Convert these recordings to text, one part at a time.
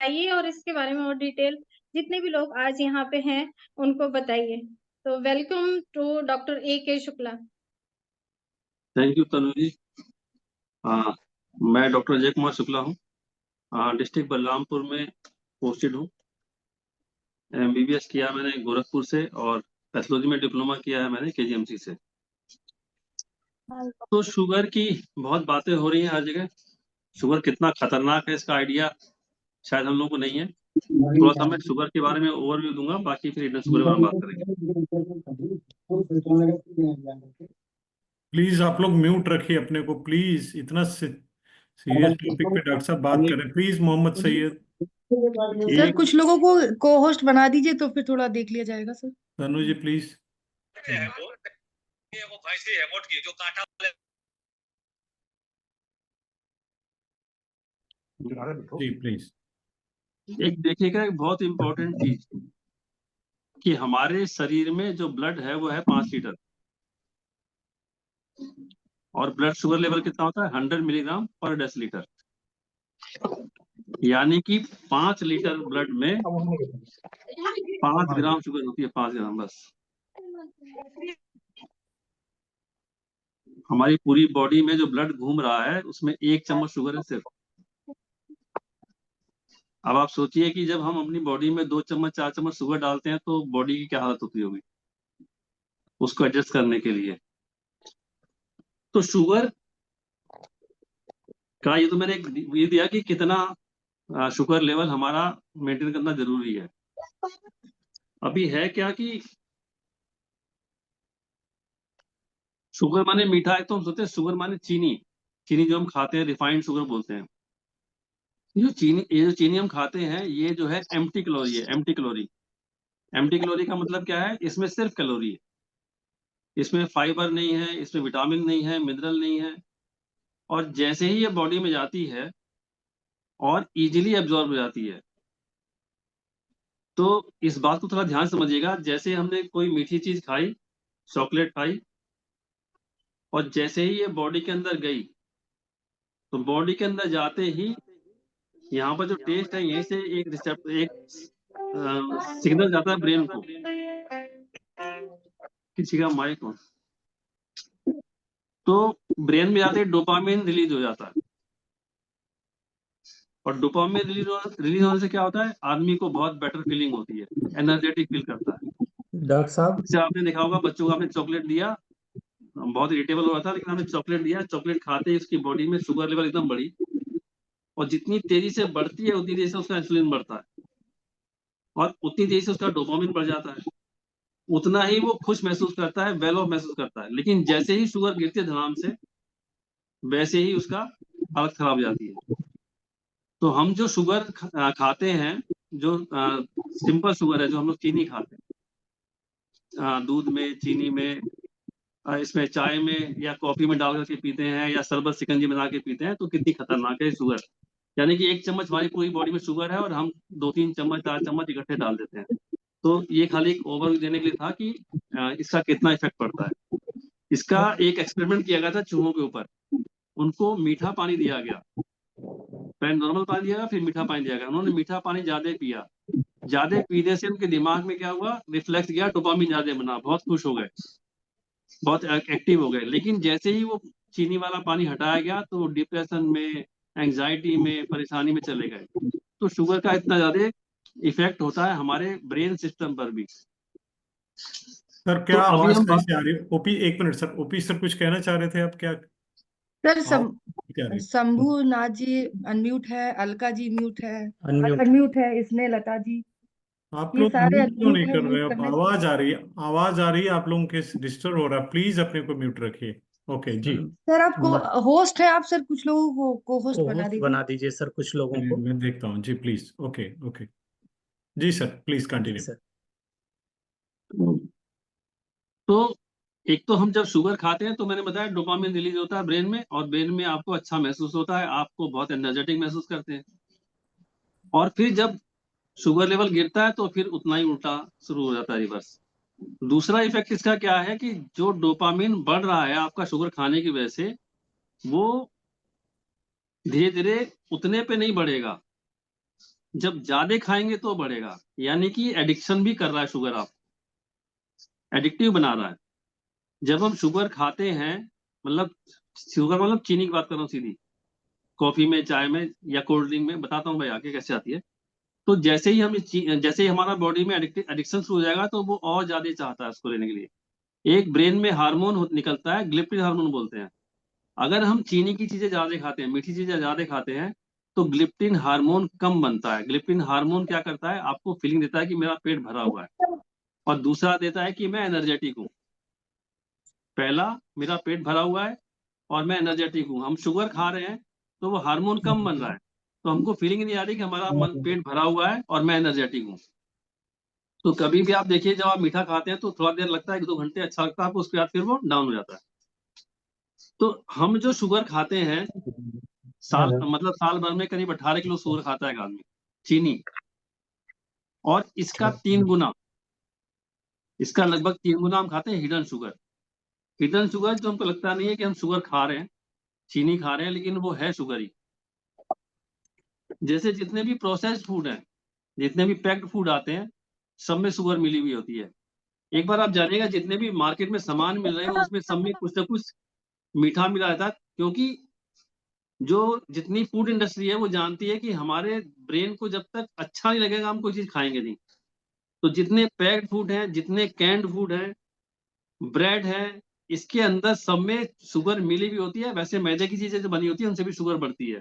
आइए और इसके बारे में और डिटेल जितने भी लोग आज यहाँ पे हैं उनको बताइए। तो welcome to doctor A.K. Shukla. Thank you Tanu ji. मैं डॉक्टर अजय कुमार शुक्ला हूँ। डिस्ट्रिक्ट बलरामपुर में पोस्टेड हूँ। MBBS किया मैंने गोरखपुर से और पैथोलॉजी में डिप्लोमा किया है मैंने KGMC से। तो शुगर की बहुत बातें हो रही हैं हर जगह। शुगर कितना खतरनाक है इसका आइडिया शायद हम लोगों को नहीं है। थोड़ा सा मैं शुगर के बारे में ओवरव्यू दूंगा, बाकी फिर हिडन शुगर के बारे में बात करेंगे। प्लीज आप लोग म्यूट रखिए अपने को, प्लीज। इतना सीरियस टॉपिक पे डॉक्टर साहब बात कर रहे हैं, प्लीज। मोहम्मद सैयद सर कुछ लोगों को को होस्ट बना दीजिए तो फिर थोड़ा देख लिया जाएगा सर। Tanu ji please. वो भैंसी है मोट की जो कांटा जी प्लीज। एक देखिएगा, एक बहुत इंपॉर्टेंट चीज कि हमारे शरीर में जो ब्लड है वो है 5 लीटर, और ब्लड शुगर लेवल कितना होता है 100 मिलीग्राम पर डेसीलीटर। यानी कि 5 लीटर ब्लड में 5 ग्राम शुगर होती है, 5 ग्राम बस। हमारी पूरी बॉडी में जो ब्लड घूम रहा है उसमें 1 चम्मच शुगर है सिर्फ। अब आप सोचिए कि जब हम अपनी बॉडी में 2 चम्मच 4 चम्मच शुगर डालते हैं तो बॉडी की क्या हालत होती होगी उसको एडजस्ट करने के लिए। तो शुगर का ये तो मैंने एक ये दिया कि कितना शुगर लेवल हमारा मेंटेन करना जरूरी है। अभी है क्या कि शुगर माने मीठा है, तो हम सोचते हैं शुगर माने चीनी। चीनी जो हम खाते हैं रिफाइंड शुगर बोलते हैं। ये जो चीनी हम खाते हैं ये जो है एम्प्टी कैलोरी है, एम्प्टी कैलोरी। एम्प्टी कैलोरी का मतलब क्या है, इसमें सिर्फ कैलोरी है, इसमें फाइबर नहीं है, इसमें विटामिन नहीं है, मिनरल नहीं है। और जैसे ही ये बॉडी में जाती है और इजीली एब्जॉर्ब हो जाती है। तो इस बात को थोड़ा ध्यान समझिएगा, जैसे हमने कोई मीठी चीज खाई, चॉकलेट खाई, और जैसे ही ये बॉडी के अंदर गई तो बॉडी के अंदर जाते ही यहाँ पर जो टेस्ट है यहीं से एक सिग्नल जाता है ब्रेन को। किसी का माइक हो तो ब्रेन में जाते ही डोपामिन रिलीज हो जाता है, और डोपामिन रिलीज होने से क्या होता है, आदमी को बहुत बेटर फीलिंग होती है, एनर्जेटिक फील करता है। डॉक्टर साहब जैसे आपने देखा होगा बच्चों को आपने चॉकलेट दिया, बहुत इरिटेबल हो रहा था, लेकिन हमने चॉकलेट दिया, चॉकलेट खाते ही उसकी बॉडी में शुगर लेवल एकदम बढ़ी, और जितनी तेजी से बढ़ती है उतनी तेजी से उसका इंसुलिन बढ़ता है, और उतनी तेजी से उसका डोपामिन बढ़ जाता है, उतना ही वो खुश महसूस करता है, वेल ऑफ महसूस करता है। लेकिन जैसे ही शुगर गिरती है धड़ाम से, वैसे ही उसका हालत खराब हो जाती है। तो हम जो शुगर खाते हैं, जो सिंपल शुगर है, जो हम लोग चीनी खाते हैं, दूध में, चीनी में, इसमें चाय में या कॉफी में डाल करके पीते हैं, या शरबत शिकंजी बना के पीते हैं, तो कितनी खतरनाक है शुगर। यानी कि 1 चम्मच हमारी पूरी बॉडी में शुगर है और हम 2-3 चम्मच 4 चम्मच इकट्ठे डाल देते हैं। तो ये खाली एक ओवरव्यू देने के लिए था कि इसका कितना इफेक्ट पड़ता है। इसका एक एक्सपेरिमेंट किया गया था चूहों के ऊपर। उनको मीठा पानी दिया गया, पहले नॉर्मल पानी दिया गया, फिर मीठा पानी दिया गया। उन्होंने मीठा पानी ज्यादा पिया, ज्यादा पीने से उनके दिमाग में क्या हुआ, रिफ्लेक्स गया, डोपामिन ज्यादा बना, बहुत खुश हो गए, बहुत एक्टिव हो गए। लेकिन जैसे ही वो चीनी वाला पानी हटाया गया तो वो डिप्रेशन में, एंजाइटी में, परेशानी में चले गए। तो शुगर का इतना ज्यादा इफेक्ट होता है हमारे ब्रेन सिस्टम पर भी। सर तो क्या अभी आवाज हम कैसे आ रही है? ओपी एक मिनट सर, ओपी सर कुछ कहना चाह रहे थे आप क्या? सर क्या रही? शंभू नाथ जी अनम्यूट है, अलका जी म्यूट है, अनम्यूट अनम्यूट है, इसने लता जी, आप ये लोग सारे म्यूट क्यों अनम्यूट नहीं है, कर रहे? म्यूट अब करने से। आवाज आ रही है, आवाज आ रही है, आप लोगों के डिस्टर्ब हो रहा है, प्लीज अपने को म्यूट रखिए। ओके जी। सर आप होस्ट है, आप सर कुछ लोगों को को होस्ट बना होस्ट दीजिए। बना दीजिए सर कुछ लोगों को। मैं देखता हूँ जी, प्लीज। ओके ओके जी सर, प्लीज जी कंटिन्यू। सर। तो एक तो हम जब शुगर खाते हैं तो मैंने बताया डोपामिन रिलीज होता है ब्रेन में, और ब्रेन में आपको अच्छा महसूस होता है, आपको बहुत एनर्जेटिक महसूस करते हैं। और फिर जब शुगर लेवल गिरता है तो फिर उतना ही उल्टा शुरू हो जाता है, रिवर्स। दूसरा इफेक्ट इसका क्या है कि जो डोपामिन बढ़ रहा है आपका शुगर खाने की वजह से, वो धीरे धीरे उतने पे नहीं बढ़ेगा, जब ज्यादा खाएंगे तो बढ़ेगा, यानी कि एडिक्शन भी कर रहा है शुगर, आप एडिक्टिव बना रहा है। जब हम शुगर खाते हैं, मतलब शुगर मतलब चीनी की बात कर रहा हूँ सीधी, कॉफी में, चाय में या कोल्ड ड्रिंक में, बताता हूँ भाई आगे कैसे आती है। तो जैसे ही जैसे ही हमारा बॉडी में एडिक्शन शुरू हो जाएगा तो वो और ज्यादा चाहता है उसको लेने के लिए। एक ब्रेन में हार्मोन निकलता है, ग्लिप्टिन हार्मोन बोलते हैं। अगर हम चीनी की चीजें ज्यादा खाते हैं, मीठी चीजें ज्यादा खाते हैं, तो ग्लिप्टिन हार्मोन कम बनता है। ग्लिप्टिन हार्मोन क्या करता है, आपको फीलिंग देता है कि मेरा पेट भरा हुआ है, और दूसरा देता है कि मैं एनर्जेटिक हूँ। पहला, मेरा पेट भरा हुआ है और मैं एनर्जेटिक हूँ। हम शुगर खा रहे हैं तो वो हार्मोन कम बन रहा है, तो हमको फीलिंग नहीं आ रही कि हमारा पेट भरा हुआ है और मैं एनर्जेटिक हूँ। तो कभी भी आप देखिए, जब आप मीठा खाते हैं तो थोड़ा देर लगता है, 1-2 घंटे अच्छा लगता है आपको, उसके बाद फिर वो डाउन हो जाता है। तो हम जो शुगर खाते हैं, मतलब साल भर में करीब 18 किलो शुगर खाता है एक आदमी, चीनी। और इसका लगभग 3 गुना हम खाते हैं हिडन शुगर। हिडन शुगर जो हमको लगता नहीं है कि हम शुगर खा रहे हैं, चीनी खा रहे हैं, लेकिन वो है शुगर ही। जैसे जितने भी प्रोसेस्ड फूड हैं, जितने भी पैक्ड फूड आते हैं, सब में शुगर मिली हुई होती है। एक बार आप जानिएगा, जितने भी मार्केट में सामान मिल रहे हैं उसमें सब में कुछ ना कुछ मीठा मिला रहता है, क्योंकि जो जितनी फूड इंडस्ट्री है वो जानती है कि हमारे ब्रेन को जब तक अच्छा नहीं लगेगा हम कोई चीज खाएंगे नहीं। तो जितने पैक्ड फूड हैं, जितने कैंड फूड हैं, ब्रेड है, इसके अंदर सब में शुगर मिली हुई होती है। वैसे मैदे की चीजें जो बनी होती है उनसे भी शुगर बढ़ती है।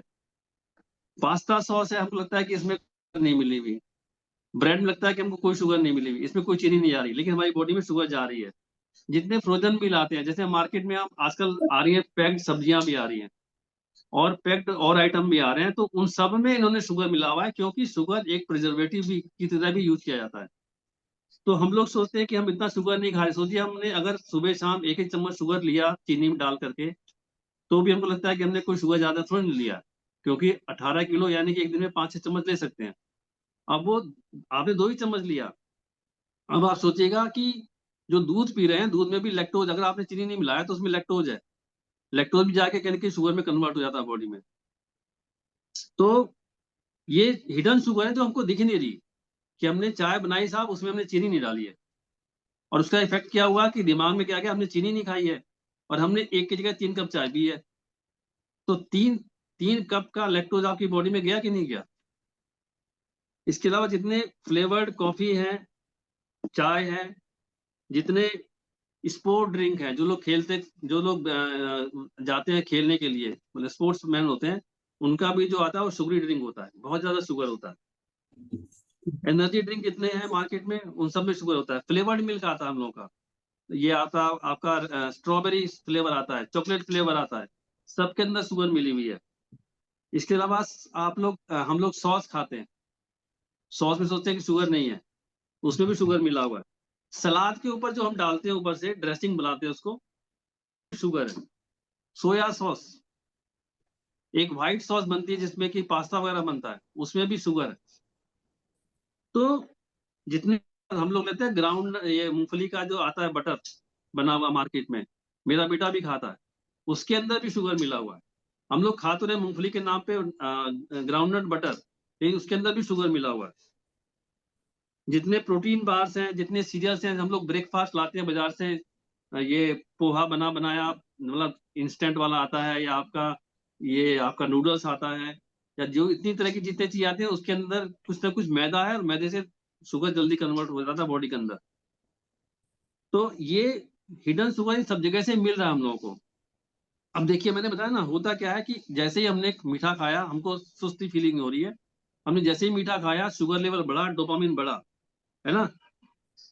पास्ता सॉस है, हमको लगता है कि इसमें नहीं मिली हुई। ब्रेड में लगता है कि हमको कोई शुगर नहीं मिली हुई, इसमें कोई चीनी नहीं आ रही, लेकिन हमारी बॉडी में शुगर जा रही है। जितने फ्रोजन मिल आते हैं, जैसे मार्केट में आप आजकल आ रही है, पैक्ड सब्जियां भी आ रही हैं और पैक्ड और आइटम भी आ रहे हैं, तो उन सब में इन्होंने शुगर मिला हुआ है, क्योंकि शुगर एक प्रिजर्वेटिव भी की तरह भी यूज किया जाता है। तो हम लोग सोचते हैं कि हम इतना शुगर नहीं खा रहे। सोचिए, हमने अगर सुबह शाम एक एक चम्मच शुगर लिया चीनी में डाल करके, तो भी हमको लगता है कि हमने कोई शुगर ज्यादा थोड़ा नहीं लिया, क्योंकि 18 किलो यानी कि एक दिन में 5-6 चम्मच ले सकते हैं। अब वो आपने 2 ही चम्मच लिया। अब आप सोचिएगा कि जो दूध पी रहे हैं, दूध में भी लैक्टोज, अगर आपने चीनी नहीं मिलाया तो उसमें लैक्टोज है। लैक्टोज भी जाके कहने की शुगर में कन्वर्ट हो जाता है बॉडी में। तो ये हिडन शुगर है जो हमको दिख नहीं रही, कि हमने चाय बनाई साहब, उसमें हमने चीनी नहीं डाली है, और उसका इफेक्ट क्या हुआ कि दिमाग में क्या गया, हमने चीनी नहीं खाई है और हमने एक की जगह 3 कप चाय पी है। तो 3 कप का लैक्टोज आपकी बॉडी में गया कि नहीं गया। इसके अलावा जितने फ्लेवर्ड कॉफी है, चाय है, जितने स्पोर्ट ड्रिंक है, जो लोग खेलते, जो लोग जाते हैं खेलने के लिए, मतलब स्पोर्ट्स मैन होते हैं, उनका भी जो आता है वो शुगरी ड्रिंक होता है, बहुत ज्यादा शुगर होता है। एनर्जी ड्रिंक जितने हैं मार्केट में उन सब में शुगर होता है। फ्लेवर्ड मिल्क आता है हम लोग का, ये आता है आपका, स्ट्रॉबेरी फ्लेवर आता है, चॉकलेट फ्लेवर आता है, सबके अंदर शुगर मिली हुई है। इसके अलावा हम लोग सॉस खाते हैं, सॉस में सोचते हैं कि शुगर नहीं है, उसमें भी शुगर मिला हुआ है। सलाद के ऊपर जो हम डालते हैं, ऊपर से ड्रेसिंग बनाते हैं उसको, शुगर है। सोया सॉस, एक व्हाइट सॉस बनती है जिसमें कि पास्ता वगैरह बनता है, उसमें भी शुगर है। तो जितने हम लोग लेते हैं ग्राउंड, ये मूंगफली का जो आता है बटर बना हुआ मार्केट में, मेरा बेटा भी खाता है, उसके अंदर भी शुगर मिला हुआ है। हम लोग खा तो रहे मूंगफली के नाम पे ग्राउंडनट बटर, लेकिन उसके अंदर भी शुगर मिला हुआ है। जितने प्रोटीन बार्स हैं, जितने सीरियल्स हैं, हम लोग ब्रेकफास्ट लाते हैं बाजार से, ये पोहा बना बनाया, मतलब इंस्टेंट वाला आता है, या आपका नूडल्स आता है, या जो इतनी तरह की जितनी चीज आती है, उसके अंदर कुछ ना कुछ मैदा है, और मैदे से शुगर जल्दी कन्वर्ट हो जाता है बॉडी के अंदर। तो ये हिडन शुगर सब जगह से मिल रहा है हम लोगों को। अब देखिए, मैंने बताया ना, होता क्या है कि जैसे ही हमने मीठा खाया, हमको सुस्ती फीलिंग हो रही है। हमने जैसे ही मीठा खाया, शुगर लेवल बढ़ा, डोपामिन बढ़ा, है ना,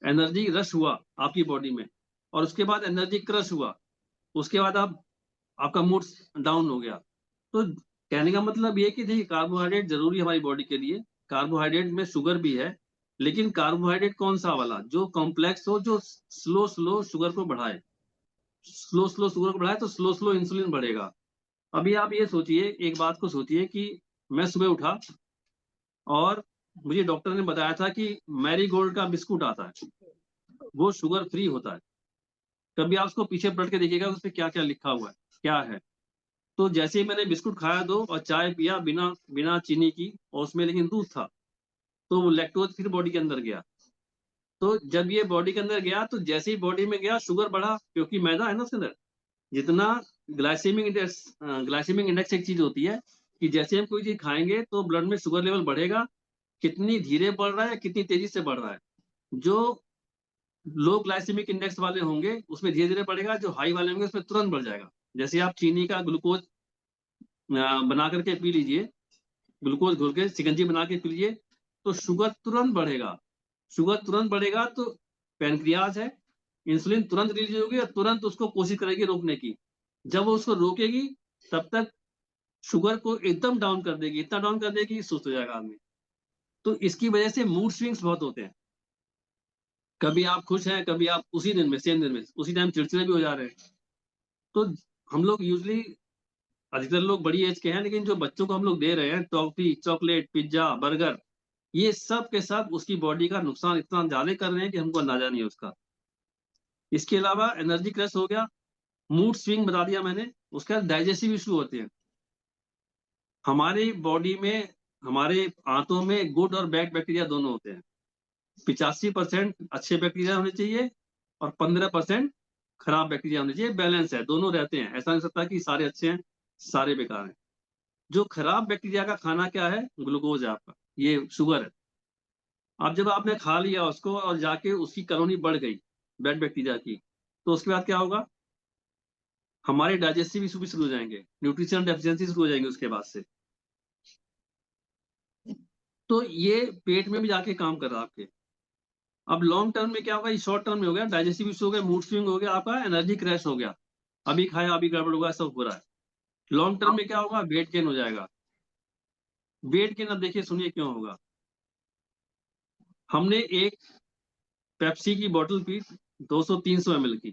एनर्जी रश हुआ आपकी बॉडी में, और उसके बाद एनर्जी क्रश हुआ, उसके बाद आपका मूड डाउन हो गया। तो कहने का मतलब ये कि देखिए, कार्बोहाइड्रेट जरूरी है हमारी बॉडी के लिए। कार्बोहाइड्रेट में शुगर भी है, लेकिन कार्बोहाइड्रेट कौन सा वाला, जो कॉम्प्लेक्स हो, जो स्लो स्लो शुगर को बढ़ाए। स्लो स्लो शुगर को बढ़ाए तो स्लो स्लो इंसुलिन बढ़ेगा। अभी आप ये सोचिए, एक बात को सोचिए कि मैं सुबह उठा और मुझे डॉक्टर ने बताया था कि मैरी गोल्ड का बिस्कुट आता है, वो शुगर फ्री होता है। कभी आप उसको पीछे पलट के देखिएगा, उस पर क्या क्या लिखा हुआ है, क्या है। तो जैसे ही मैंने बिस्कुट खाया दो और चाय पिया बिना बिना चीनी की, और उसमें लेकिन दूध था, तो वो लैक्टोज फिर बॉडी के अंदर गया। तो जब ये बॉडी के अंदर गया तो जैसे ही बॉडी में गया शुगर बढ़ा, क्योंकि मैदा है ना उसके अंदर। जितना ग्लाइसेमिक इंडेक्स एक चीज होती है कि जैसे हम कोई चीज खाएंगे तो ब्लड में शुगर लेवल बढ़ेगा, कितनी धीरे बढ़ रहा है कितनी तेजी से बढ़ रहा है। जो लो ग्लाइसेमिक इंडेक्स वाले होंगे उसमें धीरे धीरे बढ़ेगा, जो हाई वाले होंगे उसमें तुरंत बढ़ जाएगा। जैसे आप चीनी का ग्लूकोज बना करके पी लीजिए, ग्लूकोज घोल के शिकंजी बना के पी लीजिए, तो शुगर तुरंत बढ़ेगा। शुगर तुरंत बढ़ेगा तो पैनक्रियाज है, इंसुलिन तुरंत रिलीज होगी और तुरंत उसको कोशिश करेगी रोकने की। जब वो उसको रोकेगी तब तक शुगर को एकदम डाउन कर देगी, इतना डाउन कर देगी कि सुस्त हो जाएगा आदमी। तो इसकी वजह से मूड स्विंग्स बहुत होते हैं। कभी आप खुश हैं, कभी आप उसी दिन में सेम दिन में उसी टाइम चिड़चिड़े भी हो जा रहे हैं। तो हम लोग यूजली अधिकतर लोग बड़ी एज के हैं, लेकिन जो बच्चों को हम लोग दे रहे हैं टॉफी, चॉकलेट, पिज्जा, बर्गर, ये सब के सब उसकी बॉडी का नुकसान इतना ज्यादा कर रहे हैं कि हमको अंदाजा नहीं है उसका। इसके अलावा एनर्जी क्रैश हो गया, मूड स्विंग बता दिया मैंने। उसके बाद डाइजेस्टिव इशू होते हैं। हमारी बॉडी में, हमारे आंतों में गुड और बैड बैक्टीरिया दोनों होते हैं। 85% अच्छे बैक्टीरिया होने चाहिए और 15% खराब बैक्टीरिया होने चाहिए। बैलेंस है, दोनों रहते हैं। ऐसा नहीं सकता कि सारे अच्छे हैं सारे बेकार हैं। जो खराब बैक्टीरिया का खाना क्या है? ग्लूकोज है आपका, ये शुगर है। अब जब आपने खा लिया उसको और जाके उसकी कॉलोनी बढ़ गई बैड बैक्टीरिया की, तो उसके बाद क्या होगा? हमारे डाइजेस्टिव इशू भी शुरू हो जाएंगे, न्यूट्रिशन डेफिशिएंसी शुरू हो जाएंगे उसके बाद से। तो ये पेट में भी जाके काम कर रहा है आपके। अब लॉन्ग टर्म में क्या होगा? शॉर्ट टर्म में हो गया डाइजेस्टिव इशू हो गया, मूड स्विंग हो गया, आपका एनर्जी क्रैश हो गया, अभी खाया अभी गड़बड़ होगा, सब हो रहा है। लॉन्ग टर्म में क्या होगा? वेट गेन हो जाएगा। वेट गेन अब देखिए सुनिए क्यों होगा। हमने एक पेप्सी की बोतल पी 200-300 ml की,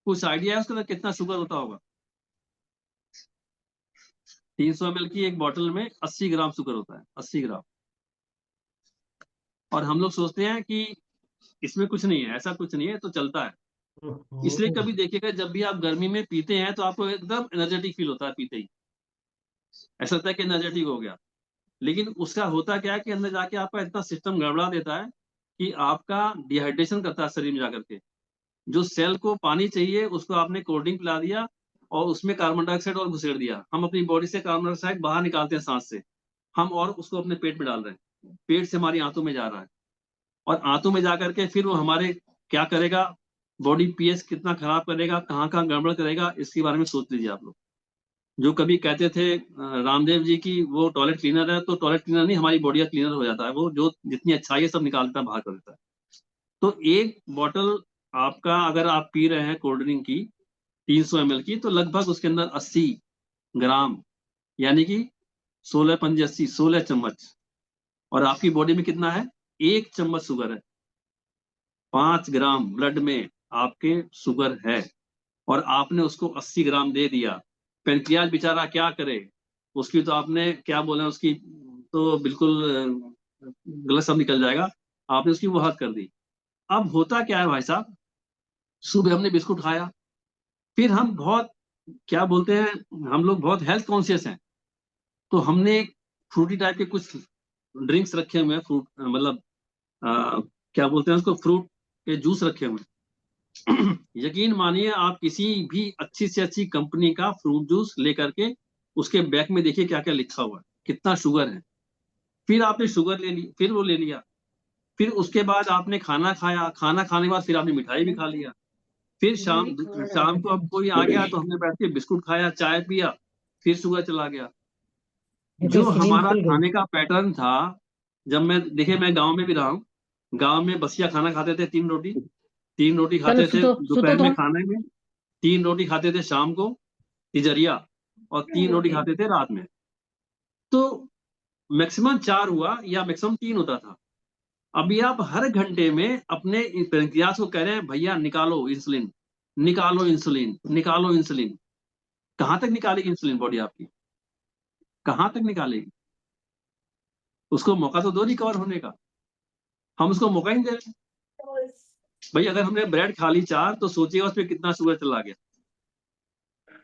कुछ आइडिया है उसके अंदर कितना शुगर होता होगा? 300 ml की एक बोतल में 80 ग्राम शुगर होता है, 80 ग्राम। और हम लोग सोचते हैं कि इसमें कुछ नहीं है, ऐसा कुछ नहीं है, तो चलता है। इसलिए कभी देखिएगा जब भी आप गर्मी में पीते हैं तो आपको एकदम एनर्जेटिक फील होता है पीते ही, ऐसा लगता है कि एनर्जेटिक हो गया। लेकिन उसका होता क्या है कि अंदर जाके आपका इतना सिस्टम गड़बड़ा देता है कि आपका डिहाइड्रेशन करता है शरीर में जाकर के। जो सेल को पानी चाहिए उसको आपने कोल्ड ड्रिंक पिला दिया और उसमें कार्बन डाइऑक्साइड और घुसेड़ दिया। हम अपनी बॉडी से कार्बन डाइऑक्साइड बाहर निकालते हैं सांस से, हम और उसको अपने पेट में डाल रहे हैं, पेट से हमारी आंतों में जा रहा है और आंतों में जाकर के फिर वो हमारे क्या करेगा? बॉडी पीएच कितना खराब करेगा, कहाँ कहाँ गड़बड़ करेगा, इसके बारे में सोच लीजिए आप लोग। जो कभी कहते थे रामदेव जी की वो टॉयलेट क्लीनर है, तो टॉयलेट क्लीनर नहीं, हमारी बॉडी का क्लीनर हो जाता है। वो जो जितनी अच्छाई है सब निकालता है, बाहर कर देता है। तो एक बॉटल आपका अगर आप पी रहे हैं कोल्ड ड्रिंक की 300 ml की, तो लगभग उसके अंदर 80 ग्राम, यानी कि 16 चम्मच। और आपकी बॉडी में कितना है? 1 चम्मच शुगर है। 5 ग्राम ब्लड में आपके शुगर है और आपने उसको 80 ग्राम दे दिया। पेनक्रियाज बेचारा क्या करे? उसकी तो आपने क्या बोले, उसकी तो बिल्कुल गलत शब्द निकल जाएगा, आपने उसकी वो हद कर दी। अब होता क्या है भाई साहब, सुबह हमने बिस्कुट खाया, फिर हम बहुत क्या बोलते हैं, हम लोग बहुत हेल्थ कॉन्शियस हैं, तो हमने फ्रूटी टाइप के कुछ ड्रिंक्स रखे हुए हैं, फ्रूट मतलब क्या बोलते हैं उसको, फ्रूट के जूस रखे हुए हैं। यकीन मानिए आप किसी भी अच्छी से अच्छी कंपनी का फ्रूट जूस लेकर के उसके बैक में देखिए क्या क्या लिखा हुआ है, कितना शुगर है। फिर आपने शुगर ले ली, फिर वो ले लिया, फिर उसके बाद आपने खाना खाया, खाना खाने के बाद फिर आपने मिठाई भी खा लिया, फिर शाम को अब कोई आ गया तो हमने बैठ के बिस्कुट खाया, चाय पिया, फिर शुगर चला गया। जो हमारा खाने का पैटर्न था, जब मैं देखिए मैं गांव में भी रहा हूँ, गांव में बसिया खाना खाते थे, 3 रोटी खाते थे दोपहर में खाने में, 3 रोटी खाते थे शाम को तिजरिया, और 3 रोटी खाते थे रात में। तो मैक्सिमम 4 हुआ या मैक्सिमम 3 होता था। अभी आप हर घंटे में अपने पैंक्रियास को कह रहे हैं भैया निकालो इंसुलिन, निकालो इंसुलिन, निकालो इंसुलिन। कहां तक निकालेगी इंसुलिन बॉडी आपकी? कहां तक निकालेगी? उसको मौका तो दो रिकवर होने का, हम उसको मौका ही नहीं दे रहे। भाई अगर हमने ब्रेड खा ली 4, तो सोचिएगा उस पर कितना शुगर चला गया।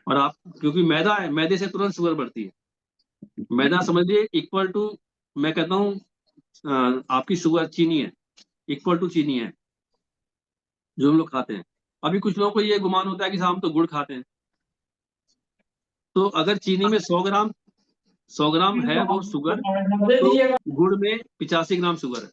और आप, क्योंकि मैदा है, मैदे से तुरंत शुगर बढ़ती है। मैदा समझिए इक्वल टू, मैं कहता हूँ आपकी शुगर चीनी है, इक्वल टू चीनी है जो हम लोग खाते हैं। अभी कुछ लोगों को ये गुमान होता है कि साहब हम तो गुड़ खाते हैं, तो अगर चीनी में 100 ग्राम है वो शुगर, तो गुड़ में 85 ग्राम शुगर है।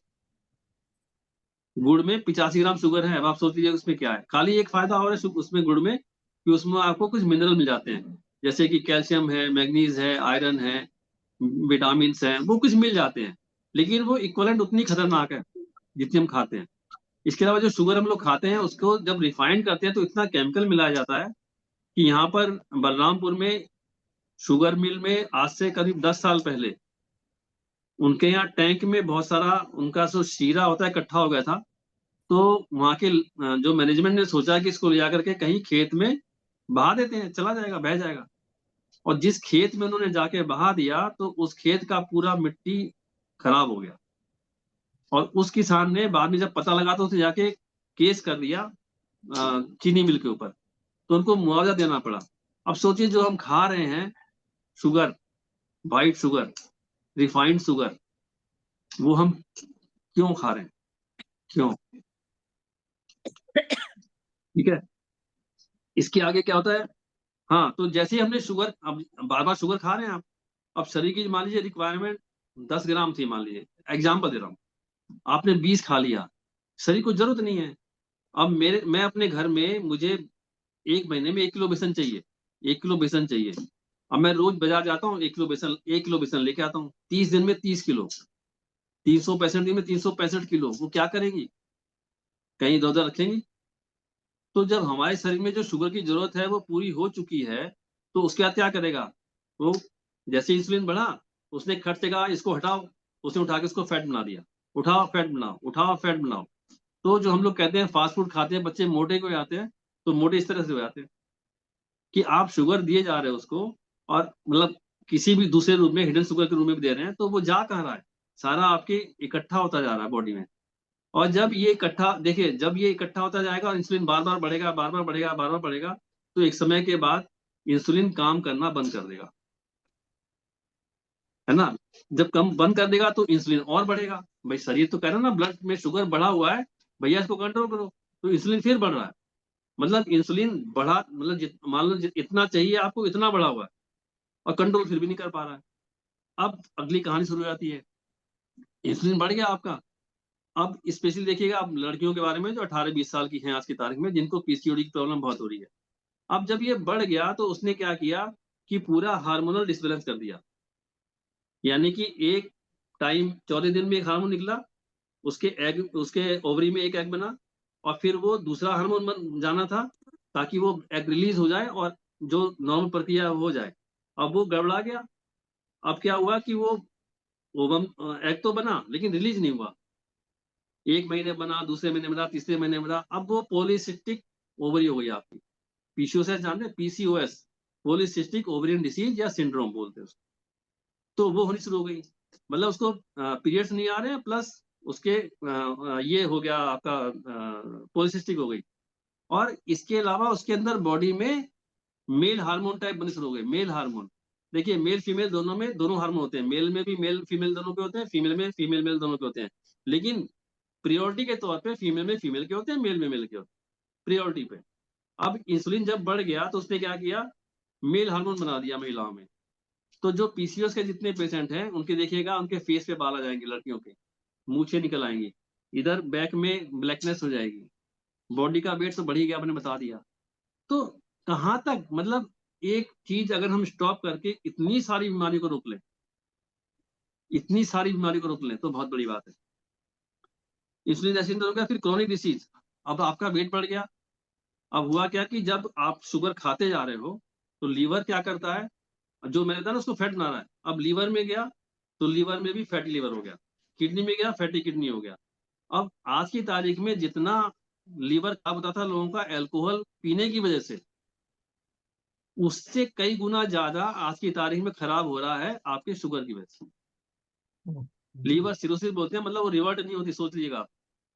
गुड़ में 85 ग्राम शुगर है। अब आप सोच लीजिए उसमें क्या है। खाली एक फायदा और है उसमें गुड़ में, कि उसमें आपको कुछ मिनरल मिल जाते हैं, जैसे कि कैल्शियम है, मैग्नीज है, आयरन है, विटामिन हैं, वो कुछ मिल जाते हैं। लेकिन वो इक्वलेंट उतनी खतरनाक है जितनी हम खाते हैं। इसके अलावा जो शुगर हम लोग खाते हैं उसको जब रिफाइंड करते हैं तो इतना केमिकल मिलाया जाता है कि यहाँ पर बलरामपुर में शुगर मिल में आज से करीब 10 साल पहले उनके यहाँ टैंक में बहुत सारा उनका जो शीरा होता है इकट्ठा हो गया था। तो वहाँ के जो मैनेजमेंट ने सोचा कि इसको ले जाकर के कहीं खेत में बहा देते हैं, चला जाएगा, बह जाएगा। और जिस खेत में उन्होंने जाके बहा दिया तो उस खेत का पूरा मिट्टी खराब हो गया। और उस किसान ने बाद में जब पता लगा तो उसने जाके केस कर दिया चीनी मिल के ऊपर, तो उनको मुआवजा देना पड़ा। अब सोचिए जो हम खा रहे हैं sugar, white sugar, refined sugar, वो हम क्यों खा रहे हैं, क्यों? ठीक है, इसके आगे क्या होता है। हाँ, तो जैसे ही हमने शुगर, अब बार बार शुगर खा रहे हैं आप, अब शरीर की मान लीजिए रिक्वायरमेंट 10 ग्राम थी, मान लीजिए एग्जाम्पल दे रहा हूँ, आपने 20 खा लिया, शरीर को जरूरत नहीं है। अब मैं अपने घर में, मुझे 1 महीने में 1 किलो बेसन चाहिए, 1 किलो बेसन चाहिए। अब मैं रोज बाजार जाता हूँ, 1 किलो बेसन लेके आता हूँ। 30 दिन में 30 किलो, 365 दिन में 365 किलो, वो क्या करेंगी, कहीं इधर उधर रखेंगी। तो जब हमारे शरीर में जो शुगर की जरूरत है वो पूरी हो चुकी है, तो उसके बाद क्या करेगा वो, जैसे इंसुलिन बढ़ा, उसने खट से कहा इसको हटाओ, उसने उठा के उसको फैट बना दिया। उठाओ फैट बनाओ, उठाओ फैट बनाओ। तो जो हम लोग कहते हैं फास्ट फूड खाते हैं बच्चे मोटे को जाते हैं, तो मोटे इस तरह से हो जाते हैं कि आप शुगर दिए जा रहे हो उसको, और मतलब किसी भी दूसरे रूप में, हिडन शुगर के रूप में भी दे रहे हैं, तो वो जा कहाँ रहा है, सारा आपके इकट्ठा होता जा रहा है बॉडी में। और जब ये इकट्ठा, देखिए जब ये इकट्ठा होता जाएगा और इंसुलिन बार बार बढ़ेगा, बार बार बढ़ेगा, बार बार बढ़ेगा, तो एक समय के बाद इंसुलिन काम करना बंद कर देगा, है ना। जब कम बंद कर देगा तो इंसुलिन और बढ़ेगा। भाई शरीर तो कह रहा है ना, ब्लड में शुगर बढ़ा हुआ है, भैया इसको कंट्रोल करो, तो इंसुलिन फिर बढ़ रहा है। मतलब इंसुलिन बढ़ा, मतलब मान लो इतना चाहिए आपको, इतना बढ़ा हुआ है, और कंट्रोल फिर भी नहीं कर पा रहा है। अब अगली कहानी शुरू हो जाती है, इंसुलिन बढ़ गया आपका। अब स्पेशली देखिएगा आप लड़कियों के बारे में जो 18-20 साल की हैं आज की तारीख में, जिनको पीसीओडी की प्रॉब्लम बहुत हो रही है। अब जब ये बढ़ गया तो उसने क्या किया कि पूरा हार्मोनल डिसबैलेंस कर दिया। यानी कि एक टाइम 14 दिन में एक हार्मोन निकला, उसके ओवरी में एक एग बना, और फिर वो दूसरा हार्मोन बन जाना था ताकि वो एग रिलीज हो जाए और जो नॉर्मल प्रक्रिया हो जाए। अब वो गड़बड़ा गया। अब क्या हुआ कि वो ओवम एग तो बना लेकिन रिलीज नहीं हुआ। 1 महीने बना, दूसरे महीने बना, तीसरे महीने बना, अब वो पॉलीसिस्टिक ओवरी हो गई आपकी। पीसीओएस जानते हैं, पीसीओएस, पॉलीसिस्टिक ओवरियन डिसीज या सिंड्रोम बोलते हैं उसको। तो वो होनी शुरू हो गई, मतलब उसको पीरियड्स नहीं आ रहे हैं, प्लस उसके ये हो गया आपका, पॉलीसिस्टिक हो गई। और इसके अलावा उसके अंदर बॉडी में मेल हार्मोन टाइप बनने शुरू हो गए। मेल हार्मोन, देखिए मेल फीमेल दोनों में दोनों हार्मोन होते हैं, मेल में भी मेल फीमेल दोनों के होते हैं, फीमेल में फीमेल मेल दोनों के होते हैं। लेकिन प्रियोरिटी के तौर पे फीमेल में फीमेल के होते हैं, मेल में मेल के होते हैं, प्रियोरिटी पे। अब इंसुलिन जब बढ़ गया तो उसने क्या किया, मेल हार्मोन बना दिया महिलाओं में। तो जो पीसीओएस के जितने पेशेंट हैं उनके देखिएगा, उनके फेस पे बाल आ जाएंगे, लड़कियों के मूछें निकल आएंगी, इधर बैक में ब्लैकनेस हो जाएगी, बॉडी का वेट तो बढ़ ही गया, आपने बता दिया। तो कहाँ तक, मतलब एक चीज अगर हम स्टॉप करके इतनी सारी बीमारी को रोक लें, इतनी सारी बीमारी को रोक लें, तो बहुत बड़ी बात है। इंसुलिन रेसिस्टेंट हो गया, फिर क्रोनिक डिसीज। अब आपका वेट बढ़ गया। अब हुआ क्या कि जब आप शुगर खाते जा रहे हो तो लीवर क्या करता है, जो मैंने बताया ना उसको फैट बना रहा है। अब लीवर में गया तो लीवर में भी फैटी लीवर हो गया, किडनी में गया फैटी किडनी हो गया। अब आज की तारीख में जितना लीवर खराब होता था लोगों का अल्कोहल पीने की वजह से, उससे कई गुना ज्यादा आज की तारीख में खराब हो रहा है आपके शुगर की वजह से। लीवर सिरोसिस बोलते हैं, मतलब वो रिवर्ट नहीं होती। सोच लीजिएगा आप,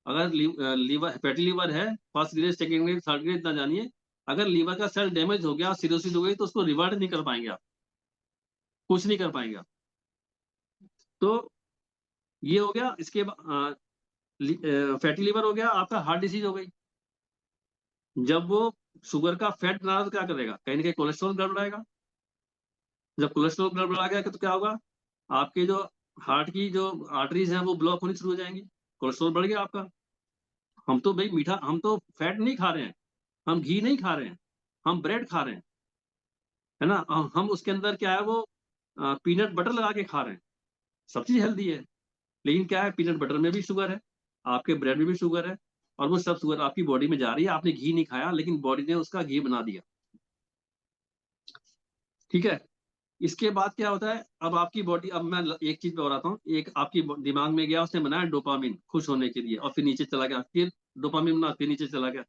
अगर लीवर फैटी लीवर है, first grade, second grade, third grade ना जानिए, अगर लीवर का सेल डैमेज हो गया, सिरोसिस हो गई, तो उसको रिवर्ट नहीं कर पाएंगे आप, कुछ नहीं कर पाएंगे आप। तो ये हो गया। इसके बाद फैटी लिवर हो गया, आपका हार्ट डिसीज हो गई। जब वो शुगर का फैट बना रहा तो क्या करेगा, कहीं ना कहीं कोलेस्ट्रॉल गड़बड़ाएगा। जब कोलेस्ट्रॉल गड़बड़ा गया तो क्या होगा, आपके जो हार्ट की जो आर्टरीज हैं वो ब्लॉक होनी शुरू हो जाएंगी, कोलेस्ट्रॉल बढ़ गया आपका। हम तो भाई मीठा, हम तो फैट नहीं खा रहे हैं, हम घी नहीं खा रहे हैं, हम ब्रेड खा रहे हैं, है ना। हम उसके अंदर क्या है वो पीनट बटर लगा के खा रहे हैं। सब चीज हेल्दी है, लेकिन क्या है, पीनट बटर में भी शुगर है, आपके ब्रेड में भी शुगर है, और वो सब शुगर आपकी बॉडी में जा रही है। आपने घी नहीं खाया, लेकिन बॉडी ने उसका घी बना दिया। ठीक है। इसके बाद क्या होता है, अब आपकी बॉडी, अब मैं एक चीज पे और आता हूँ। एक आपकी दिमाग में गया, उसने बनाया डोपामिन खुश होने के लिए, और फिर नीचे चला गया, फिर डोपामिन बना, फिर नीचे चला गया।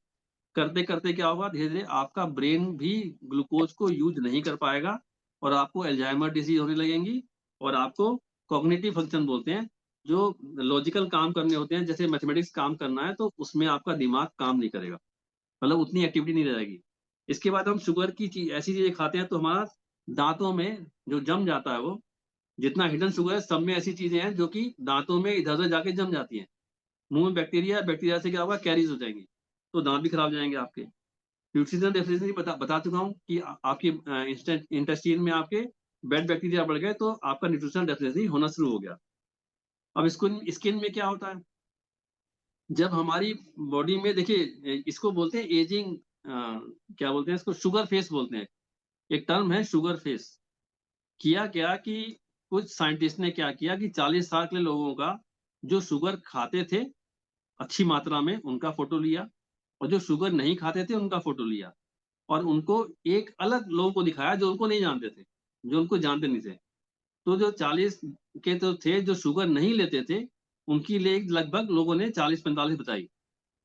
करते करते क्या होगा, धीरे धीरे आपका ब्रेन भी ग्लूकोज को यूज नहीं कर पाएगा, और आपको एल्जाइमर डिजीज होने लगेंगी, और आपको कॉग्निटिव फंक्शन बोलते हैं, जो लॉजिकल काम करने होते हैं, जैसे मैथमेटिक्स काम करना है, तो उसमें आपका दिमाग काम नहीं करेगा, मतलब उतनी एक्टिविटी नहीं रहेगी। इसके बाद हम शुगर की चीज, ऐसी चीजें खाते हैं तो हमारा दांतों में जो जम जाता है, वो जितना हिडन शुगर है सब में ऐसी चीजें हैं जो कि दांतों में इधर उधर जाके जम जाती हैं। मुंह में बैक्टीरिया, बैक्टीरिया से क्या होगा, कैरीज हो जाएंगी, तो दांत भी खराब हो जाएंगे आपके। न्यूट्रिशनल डेफिशिएंसी बता चुका हूँ कि आपकी इंटेस्टाइन में आपके बैड बैक्टीरिया बढ़ गए, तो आपका न्यूट्रिशनल डेफिशिएंसी होना शुरू हो गया। अब स्किन में क्या होता है, जब हमारी बॉडी में, देखिए इसको बोलते हैं एजिंग, क्या बोलते हैं इसको, शुगर फेस बोलते हैं। एक टर्म है शुगर फेस। किया क्या कि कुछ साइंटिस्ट ने क्या किया कि 40 साल के लोगों का जो शुगर खाते थे अच्छी मात्रा में उनका फोटो लिया, और जो शुगर नहीं खाते थे उनका फोटो लिया, और उनको एक अलग लोगों को दिखाया जो उनको नहीं जानते थे, जो उनको जानते नहीं थे। तो जो 40 के तो थे जो शुगर नहीं लेते थे, उनकी लिए लगभग लोगों ने 40-45 बताई,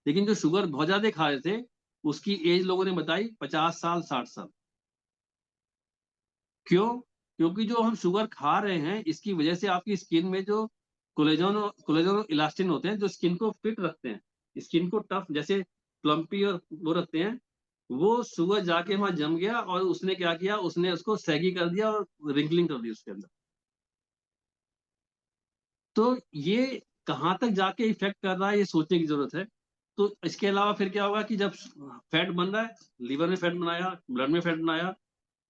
लेकिन जो शुगर बहुत ज्यादा खा रहे थे उसकी एज लोगों ने बताई 50 साल 60 साल। क्यों? क्योंकि जो हम शुगर खा रहे हैं इसकी वजह से आपकी स्किन में जो कोलेजन और इलास्टिन होते हैं, जो स्किन को फिट रखते हैं, स्किन को टफ, जैसे प्लम्पी और वो रखते हैं, वो शुगर जाके वहां जम गया, और उसने क्या किया, उसने उसको सैगी कर दिया और रिंकलिंग कर दी उसके अंदर। तो ये कहाँ तक जाके इफेक्ट कर रहा है, ये सोचने की जरूरत है। तो इसके अलावा फिर क्या होगा कि जब फैट बन रहा है, लीवर में फैट बनाया, ब्लड में फैट बनाया,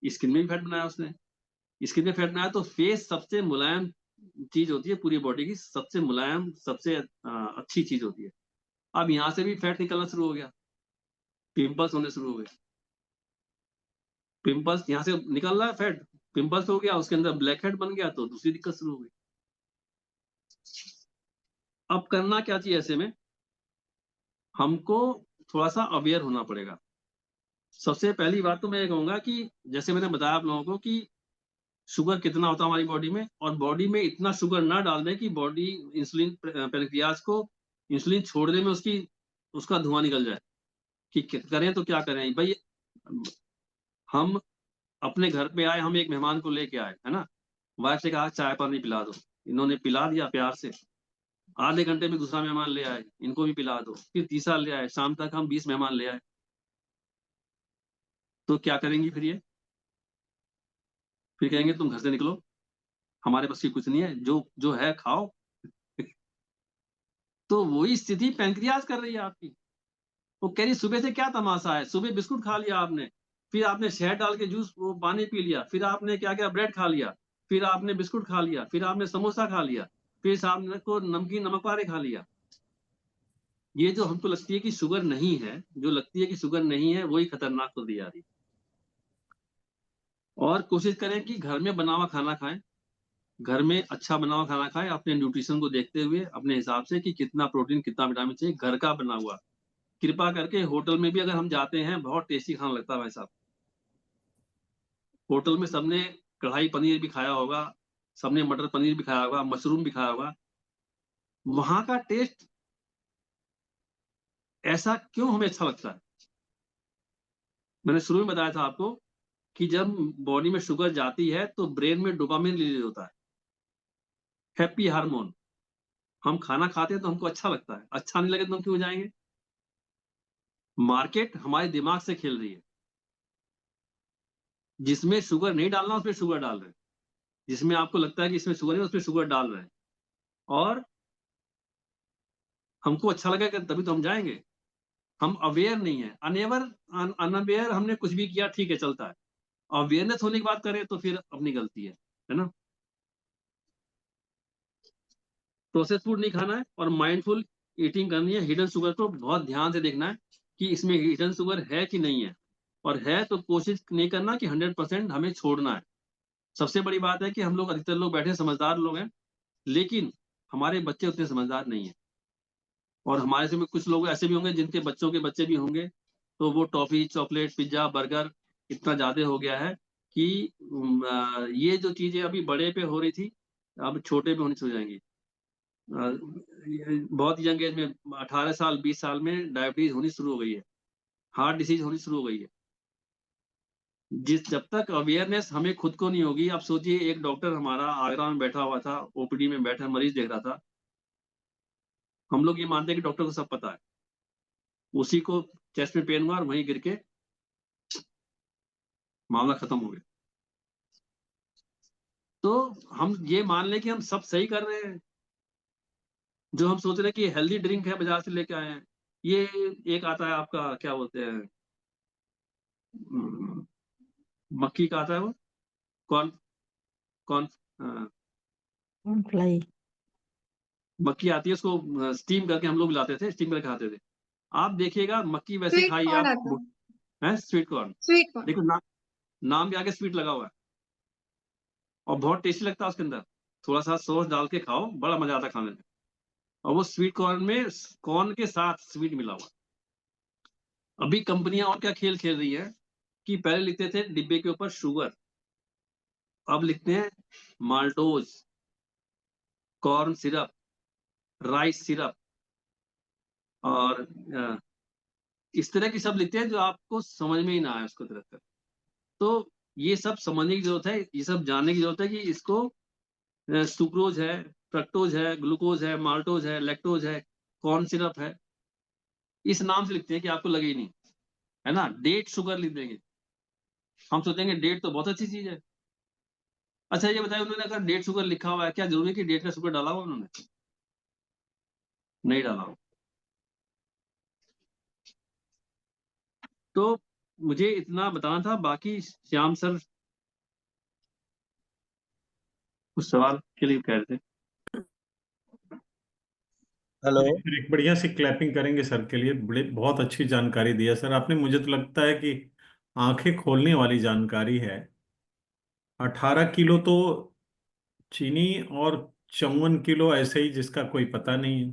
स्किन में भी फैट बनाया उसने, स्किन में फैट बनाया, तो फेस सबसे मुलायम चीज होती है, पूरी बॉडी की सबसे मुलायम, सबसे अच्छी चीज होती है। अब यहाँ से भी फैट निकलना शुरू हो गया, पिंपल्स होने शुरू हो गए। पिंपल्स यहाँ से निकल रहा है फैट, पिंपल्स हो गया, उसके अंदर ब्लैक हेड बन गया, तो दूसरी दिक्कत शुरू हो गई। अब करना क्या चाहिए ऐसे में, हमको थोड़ा सा अवेयर होना पड़ेगा। सबसे पहली बात तो मैं ये कहूंगा कि जैसे मैंने बताया आप लोगों को कि शुगर कितना होता है हमारी बॉडी में, और बॉडी में इतना शुगर ना डाल दें कि बॉडी इंसुलिन पैनक्रियाज को इंसुलिन छोड़ने में उसका धुआं निकल जाए। कि करें तो क्या करें भाई, हम अपने घर पे आए, हम एक मेहमान को लेके आए, है ना, वाइफ से कहा चाय पानी पिला दो, इन्होंने पिला दिया प्यार से। आधे घंटे में दूसरा मेहमान ले आए, इनको भी पिला दो, फिर तीसरा ले आए, शाम तक हम 20 मेहमान ले आए। तो क्या करेंगी फिर ये, फिर कहेंगे तुम घर से निकलो, हमारे पास की कुछ नहीं है, जो जो है खाओ। तो वही स्थिति पैंक्रियाज कर रही है आपकी। वो कह रही सुबह से क्या तमाशा है, सुबह बिस्कुट खा लिया आपने, फिर आपने शहद डाल के जूस वो पानी पी लिया, फिर आपने क्या क्या ब्रेड खा लिया, फिर आपने बिस्कुट खा लिया, फिर आपने समोसा खा लिया, फिर शाम को नमकीन नमक वाले खा लिया। ये जो हमको लगती है कि शुगर नहीं है, जो लगती है कि शुगर नहीं है, वही खतरनाक होती जा रही है। और कोशिश करें कि घर में बना हुआ खाना खाएं, घर में अच्छा बना हुआ खाना खाएं, अपने न्यूट्रिशन को देखते हुए अपने हिसाब से कि कितना प्रोटीन कितना विटामिन चाहिए, घर का बना हुआ। कृपा करके होटल में भी अगर हम जाते हैं, बहुत टेस्टी खाना लगता है भाई साहब। होटल में सबने कढ़ाई पनीर भी खाया होगा, सबने मटर पनीर भी खाया होगा, मशरूम भी खाया होगा। वहां का टेस्ट ऐसा क्यों हमें अच्छा लगता है? मैंने शुरू में बताया था आपको कि जब बॉडी में शुगर जाती है तो ब्रेन में डोपामिन रिलीज होता है, हैप्पी हार्मोन। हम खाना खाते हैं तो हमको अच्छा लगता है, अच्छा नहीं लगे तो हम क्यों जाएंगे? मार्केट हमारे दिमाग से खेल रही है, जिसमें शुगर नहीं डालना उसमें शुगर डाल रहे हैं, जिसमें आपको लगता है कि इसमें शुगर नहीं उसमें शुगर डाल रहे हैं। और हमको अच्छा लगेगा तभी तो हम जाएंगे। हम अवेयर नहीं है, अनअवेयर हमने कुछ भी किया ठीक है चलता है, अवेयरनेस होने की बात करें तो फिर अपनी गलती है ना। प्रोसेस फूड नहीं खाना है और माइंडफुल ईटिंग करनी है। हिडन शुगर को बहुत ध्यान से देखना है कि इसमें हिडन शुगर है कि नहीं है, और है तो कोशिश नहीं करना कि 100% हमें छोड़ना है। सबसे बड़ी बात है कि हम लोग अधिकतर लोग बैठे समझदार लोग हैं, लेकिन हमारे बच्चे उतने समझदार नहीं है, और हमारे से में कुछ लोग ऐसे भी होंगे जिनके बच्चों के बच्चे भी होंगे, तो वो टॉफी चॉकलेट पिज्जा बर्गर इतना ज्यादा हो गया है कि ये जो चीजें अभी बड़े पे हो रही थी अब छोटे पे होनी शुरू हो जाएंगी। बहुत यंग एज में 18 साल 20 साल में डायबिटीज होनी शुरू हो गई है, हार्ट डिसीज होनी शुरू हो गई है। जब तक अवेयरनेस हमें खुद को नहीं होगी। आप सोचिए, एक डॉक्टर हमारा आगरा में बैठा हुआ था, ओपीडी में बैठा मरीज देख रहा था। हम लोग ये मानते हैं कि डॉक्टर को सब पता है, उसी को चेस्ट में पेन हुआ और वहीं गिर के मामला खत्म हो गया। तो हम ये मान लें कि हम सब सही कर रहे हैं। जो हम सोच रहे हैं कि हेल्दी ड्रिंक है बाजार से लेके आए हैं, ये एक आता है आपका क्या बोलते हैं, मक्की का आता है वो, कौन कौन फ्लाई मक्की आती है, उसको स्टीम करके हम लोग लाते थे, स्टीम करके खाते थे। आप देखिएगा मक्की वैसे स्वीट खाई कॉर्न आप, आता है स्वीट कॉर्न, है, स्वीट कॉर्न। देखो नाम भी आगे स्वीट लगा हुआ है, और बहुत टेस्टी लगता है। उसके अंदर थोड़ा सा सॉस डाल के खाओ, बड़ा मजा आता है खाने में। और वो स्वीट कॉर्न में कॉर्न के साथ स्वीट मिला हुआ। अभी कंपनियां और क्या खेल खेल रही है कि पहले लिखते थे डिब्बे के ऊपर शुगर, अब लिखते हैं maltose, corn syrup, rice syrup, और इस तरह की सब लिखते हैं जो आपको समझ में ही ना आए उसको तरह तरह। तो ये सब समझने की जरूरत है, ये सब जानने की जरूरत है कि इसको सुक्रोज है, फ्रक्टोज है, ग्लूकोज है, माल्टोज है, लैक्टोज है, कॉर्न सिरप है। इस नाम से लिखते हैं कि आपको लगे ही नहीं, है ना। डेट शुगर लिख देंगे, हम सोचेंगे डेट तो बहुत अच्छी चीज है। अच्छा ये बताइए, उन्होंने अगर डेट शुगर लिखा हुआ है, क्या जरूरी है कि डेट का शुगर डाला हुआ उन्होंने? नहीं डाला हुआ। तो मुझे इतना बताना था, बाकी श्याम सर कुछ सवाल के लिए कह रहे थे। हेलो। एक बढ़िया सी क्लैपिंग करेंगे सर के लिए, बड़े बहुत अच्छी जानकारी दिया सर आपने। मुझे तो लगता है कि आंखें खोलने वाली जानकारी है। 18 किलो तो चीनी और 54 किलो ऐसे ही जिसका कोई पता नहीं है।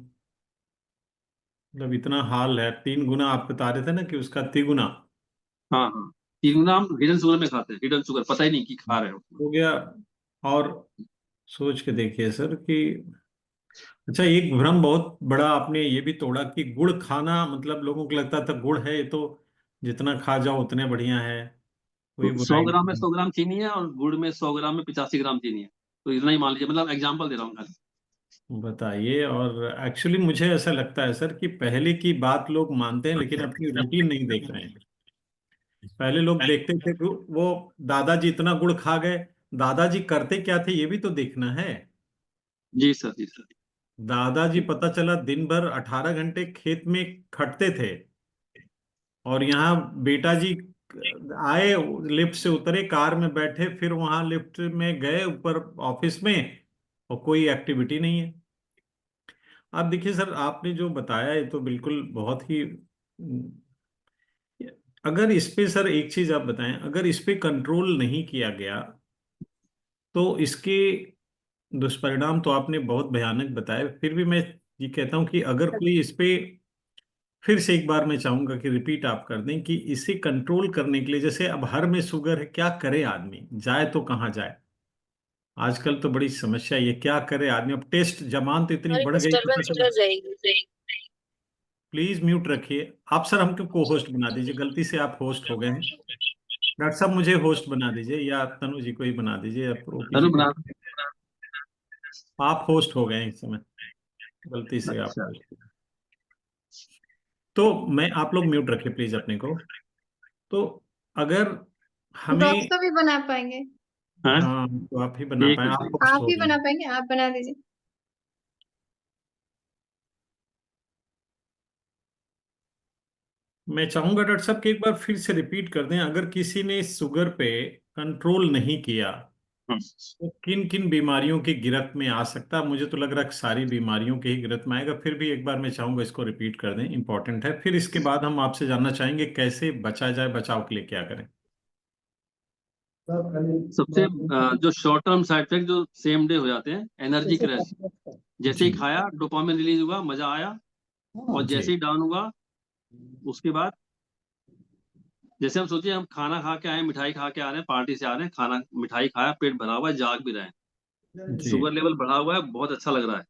मतलब इतना हाल है, 3 गुना आप बता रहे थे ना कि उसका तिगुना हाँ हाँ, 3 ग्राम हिडन शुगर में खाते हैं, हिडन शुगर पता ही नहीं कि खा रहे हो। हो गया। और सोच के देखिए सर कि अच्छा, एक भ्रम बहुत बड़ा आपने ये भी तोड़ा कि गुड़ खाना, मतलब लोगों को लगता था गुड़ है ये तो जितना खा जाओ उतने बढ़िया है, कोई तो 100 बुराई ग्राम में नहीं। 100 ग्राम चीनी है, और गुड़ में 100 ग्राम में 85 ग्राम चीनी है। तो इतना ही मान लीजिए, मतलब एग्जाम्पल दे रहा हूँ खाली। बताइए। और एक्चुअली मुझे ऐसा लगता है सर कि पहले की बात लोग मानते हैं लेकिन अपनी रूटीन नहीं देख रहे हैं। पहले लोग देखते थे कि वो दादाजी इतना गुड़ खा गए, दादाजी करते क्या थे ये भी तो देखना है। जी सर, जी सर। दादाजी पता चला दिन भर 18 घंटे खेत में खटते थे, और यहाँ बेटा जी आए, लिफ्ट से उतरे, कार में बैठे, फिर वहां लिफ्ट में गए ऊपर ऑफिस में, और कोई एक्टिविटी नहीं है। आप देखिए सर, आपने जो बताया ये तो बिल्कुल बहुत ही अगर इस पे सर एक चीज आप बताएं, अगर इस पे कंट्रोल नहीं किया गया तो इसके दुष्परिणाम तो आपने बहुत भयानक बताए। फिर भी मैं ये कहता हूं कि अगर कोई इस पे, फिर से एक बार मैं चाहूंगा कि रिपीट आप कर दें कि इसे कंट्रोल करने के लिए, जैसे अब हर में शुगर है, क्या करे आदमी, जाए तो कहाँ जाए। आजकल तो बड़ी समस्या ये, क्या करे आदमी। अब टेस्ट जमान तो इतनी हमारी बढ़ गई, पता डिस्टरबेंस चला। उधर जाएगी। प्लीज म्यूट रखिए आप सर, हमको को होस्ट बना दीजिए, गलती से आप होस्ट हो गए हैं। डॉक्टर साहब मुझे होस्ट बना दीजिए, या तनु जी को ही बना दीजिए, या ओपी जी चलो को। बना। आप होस्ट हो गए हैं इस समय, गलती से आप अच्छा। host। तो मैं, आप लोग म्यूट रखिए प्लीज अपने को। तो अगर डॉक्टर हमें, साहब भी बना पाएंगे, हाँ हाँ तो आप ही बना ठीक पाए, है, आप ठीक। होस्ट आप हो ही गए बना हैं। पाएंगे, आप बना दीजिए। मैं चाहूंगा डॉक्टर साहब कि एक बार फिर से रिपीट कर दें, अगर किसी ने शुगर पे कंट्रोल नहीं किया तो किन किन बीमारियों की गिरफ्त में आ सकता है। मुझे तो लग रहा है कि सारी बीमारियों की ही गिरफ्त में आएगा। फिर भी एक बार मैं चाहूंगा इसको रिपीट कर दें, इंपॉर्टेंट है। फिर इसके बाद हम आपसे जानना चाहेंगे कैसे बचा जाए, बचाव के लिए क्या करें। सबसे जो शॉर्ट टर्म साइड इफेक्ट जो सेम डे हो जाते हैं, एनर्जी क्रैश। जैसे ही जी खाया डोपामिन रिलीज हुआ, मजा आया, और जैसे जी। ही डाउन हुआ उसके बाद, जैसे हम सोचिए हम खाना खा के आए, मिठाई खा के आ रहे हैं, पार्टी से आ रहे हैं, खाना मिठाई खाया, पेट भरा हुआ है, जाग भी रहे हैं, जी शुगर लेवल बढ़ा हुआ है, बहुत अच्छा लग रहा है,